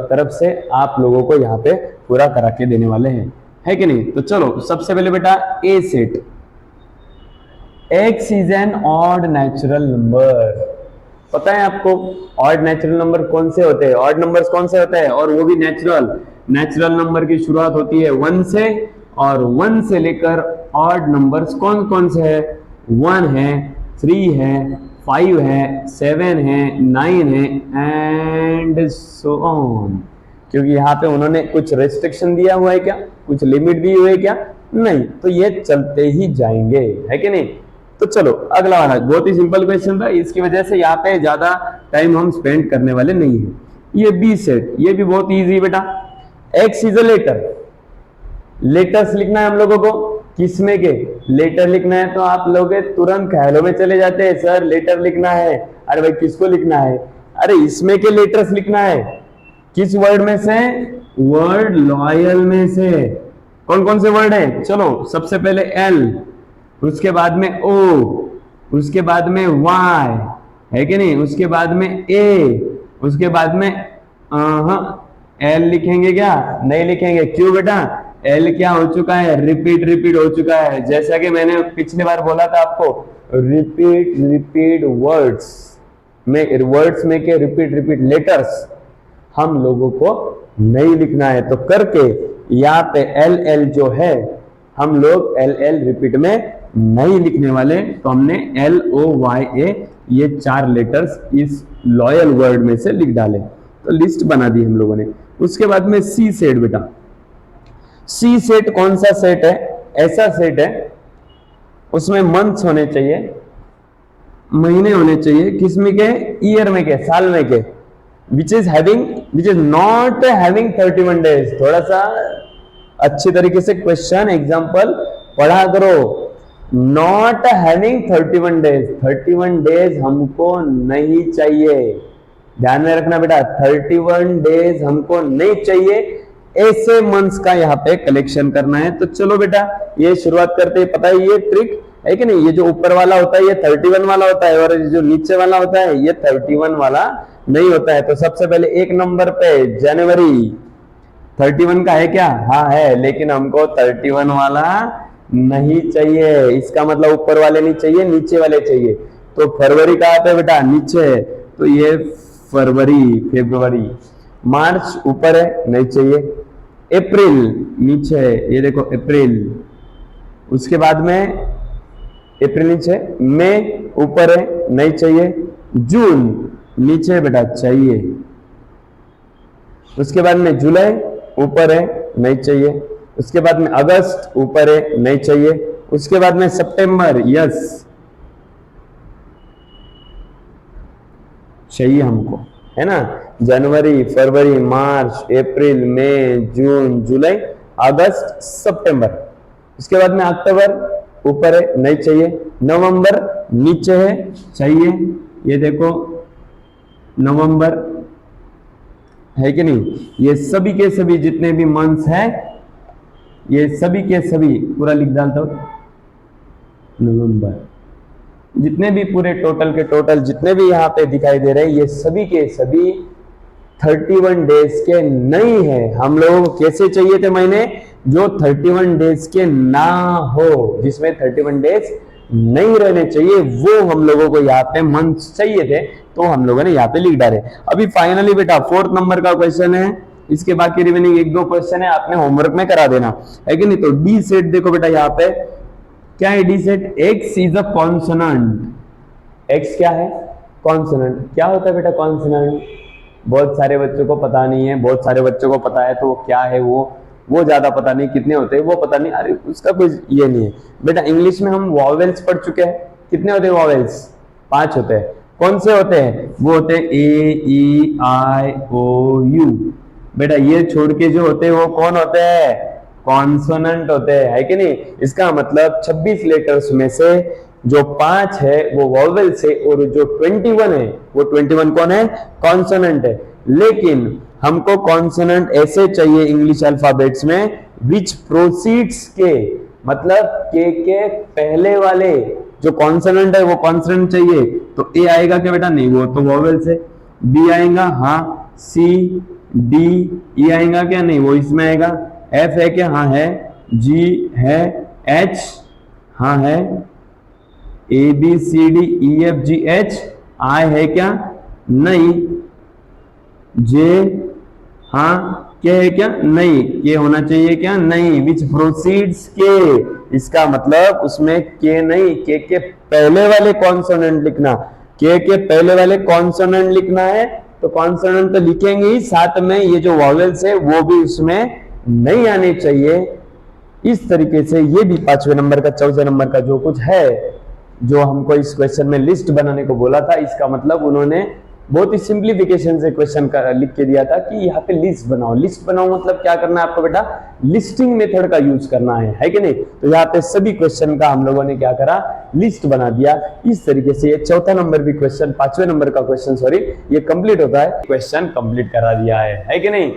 तरफ से आप लोगों को यहाँ पे पूरा करा के देने वाले हैं, है कि नहीं। तो चलो सबसे पहले बेटा a set, X is an odd natural number. पता है आपको ऑड नेचुरल नंबर कौन से होते हैं, ऑड नंबर्स कौन से होते हैं, और वो भी नेचुरल। नेचुरल नंबर की शुरुआत होती है 1 से, और 1 से लेकर ऑड नंबर्स कौन कौन से है, 1 है, 3 है, 5 है, 7 है, 9 है एंड सो ऑन। क्योंकि यहाँ पे उन्होंने कुछ रेस्ट्रिक्शन दिया हुआ है क्या, कुछ लिमिट दी हुई है क्या, नहीं, तो ये चलते ही जाएंगे, है कि नहीं। तो चलो अगला वाला बहुत ही सिंपल क्वेश्चन था, इसकी वजह से यहाँ पे ज्यादा टाइम हम स्पेंड करने वाले नहीं है। ये बी सेट, ये भी बहुत इजी बेटा। X is a letter, letters लिखना है हम लोगों को, किसमें के लेटर लिखना है, तो आप लोग तुरंत ख्यालों में चले जाते हैं, सर लेटर लिखना है, अरे भाई किसको लिखना है, अरे इसमें के लेटर्स लिखना है। किस वर्ड में से, वर्ड लॉयल में से। कौन कौन से वर्ड है, चलो सबसे पहले एल, उसके बाद में ओ, उसके बाद में वाई, है कि नहीं, उसके बाद में ए, उसके बाद में एल लिखेंगे क्या, नहीं लिखेंगे, क्यों बेटा, एल क्या हो चुका है, रिपीट हो चुका है। जैसा कि मैंने पिछली बार बोला था आपको, रिपीट वर्ड्स में के रिपीट लेटर्स हम लोगों को नहीं लिखना है। तो करके यहाँ पे एल जो है हम लोग एल रिपीट में नहीं लिखने वाले, तो हमने LOYA ये 4 लेटर्स इस लॉयल वर्ड में से लिख डाले। तो लिस्ट बना दी हम लोगों ने। उसके बाद में सी सेट बेटा, सी सेट कौन सा सेट है, ऐसा सेट है उसमें मंथ्स होने चाहिए, महीने होने चाहिए, किसमें के, ईयर में के, साल में के, which is not having 31 days. थोड़ा सा अच्छी तरीके से क्वेश्चन एग्जाम्पल पढ़ा करो। नॉट हैविंग 31 डेज, 31 डेज हमको नहीं चाहिए, ध्यान में रखना बेटा, 31 डेज हमको नहीं चाहिए। ऐसे मंथ्स का यहाँ पे कलेक्शन करना है। तो चलो बेटा ये शुरुआत करते हैं। पता है ये ट्रिक है कि नहीं, ये जो ऊपर वाला होता है ये 31 वाला होता है, और जो नीचे वाला होता है ये 31 वाला नहीं होता है। तो सबसे पहले एक नंबर पे जनवरी, 31 का है क्या, हाँ है, लेकिन हमको 31 वाला नहीं चाहिए। इसका मतलब ऊपर वाले नहीं चाहिए, नीचे वाले चाहिए। तो फरवरी कहाँ पे बेटा, नीचे है, तो ये फरवरी। मार्च ऊपर है, नहीं चाहिए। अप्रैल नीचे है, ये देखो अप्रैल। उसके बाद में अप्रैल नीचे, मई ऊपर है, नहीं चाहिए। जून नीचे बेटा, चाहिए। उसके बाद में जुलाई ऊपर है, नहीं चाहिए। उसके बाद में अगस्त ऊपर है, नहीं चाहिए। उसके बाद में सितंबर, यस चाहिए हमको, है ना। जनवरी, फरवरी, मार्च, अप्रैल, मई, जून, जुलाई, अगस्त, सितंबर। उसके बाद में अक्टूबर ऊपर है, नहीं चाहिए। नवंबर नीचे है, चाहिए। ये देखो नवंबर, है कि नहीं। ये सभी के सभी जितने भी मंथ्स हैं, ये सभी के सभी पूरा लिख डालता हूं, नवंबर। जितने भी पूरे टोटल के टोटल जितने भी यहाँ पे दिखाई दे रहे हैं, ये सभी के सभी 31 डेज के नहीं है। हम लोगों को कैसे चाहिए थे महीने, जो 31 डेज के ना हो, जिसमें 31 डेज नहीं रहने चाहिए, वो हम लोगों को यहाँ पे मंथ्स चाहिए थे, तो हम लोगों ने यहाँ पे लिख डाले। अभी फाइनली बेटा 4th नंबर का क्वेश्चन है, इसके बाकी रिमेनिंग 1-2 क्वेश्चन है, आपने होमवर्क में करा देना, है कि नहीं। तो डी सेट देखो बेटा, यहाँ पे क्या है D set, X is a consonant. X क्या है, कॉन्सोनेंट। क्या होता है बेटा कॉन्सोनेंट, बहुत सारे बच्चों को पता नहीं है, बहुत सारे बच्चों को पता है, तो वो क्या है, वो ज्यादा पता नहीं, कितने होते हैं वो पता नहीं, अरे उसका कोई ये नहीं है बेटा। इंग्लिश में हम वॉवेल्स पढ़ चुके हैं, कितने होते हैं वॉवेल्स, 5 होते हैं। कौन से होते हैं, वो होते हैं A, E, I, O, U। बेटा ये छोड़ के जो होते हैं वो कौन होते हैं, कॉन्सोनेंट होते हैं, है कि नहीं। इसका मतलब 26 लेटर्स में से जो 5 है वो वॉवेल्स है और जो 21 है वो 21 कौन है, कॉन्सोनेंट है। लेकिन हमको कॉन्सोनेंट ऐसे चाहिए इंग्लिश अल्फाबेट्स में विच प्रोसीड्स के, मतलब के पहले वाले जो कॉन्सोनेंट है वो कॉन्सोनेंट चाहिए। तो ए आएगा क्या बेटा, नहीं वो तो वॉवेल्स है। बी आएगा, हाँ। सी डी ई आएगा क्या, नहीं वो इसमें आएगा। एफ है क्या, हाँ है। जी है। एच हाँ है। A B C D E F G H I है क्या, नहीं। जे हाँ, के है क्या, नहीं। के होना चाहिए क्या, नहीं। विच प्रोसीड्स के, इसका मतलब उसमें के नहीं, के पहले वाले कॉन्सोनेंट लिखना। के पहले वाले कॉन्सोनेंट लिखना है तो कॉन्सोनेंट तो लिखेंगे ही, साथ में ये जो वॉवेल्स है वो भी उसमें नहीं आने चाहिए। इस तरीके से ये भी 5वें नंबर का 14 नंबर का जो कुछ है, जो हमको इस क्वेश्चन में लिस्ट बनाने को बोला था, इसका मतलब उन्होंने बहुत ही सिंप्लीफिकेशन से क्वेश्चन का लिख के दिया था कि यहाँ पे लिस्ट बनाओ। लिस्ट बनाओ मतलब क्या करना है आपको बेटा, लिस्टिंग मेथड का यूज करना है कि नहीं। तो यहाँ पे सभी क्वेश्चन का हम लोगों ने क्या करा, लिस्ट बना दिया। इस तरीके से ये चौथा नंबर भी क्वेश्चन, 5वें नंबर का क्वेश्चन सॉरी, ये कंप्लीट होता है। क्वेश्चन कंप्लीट करा दिया है कि नहीं।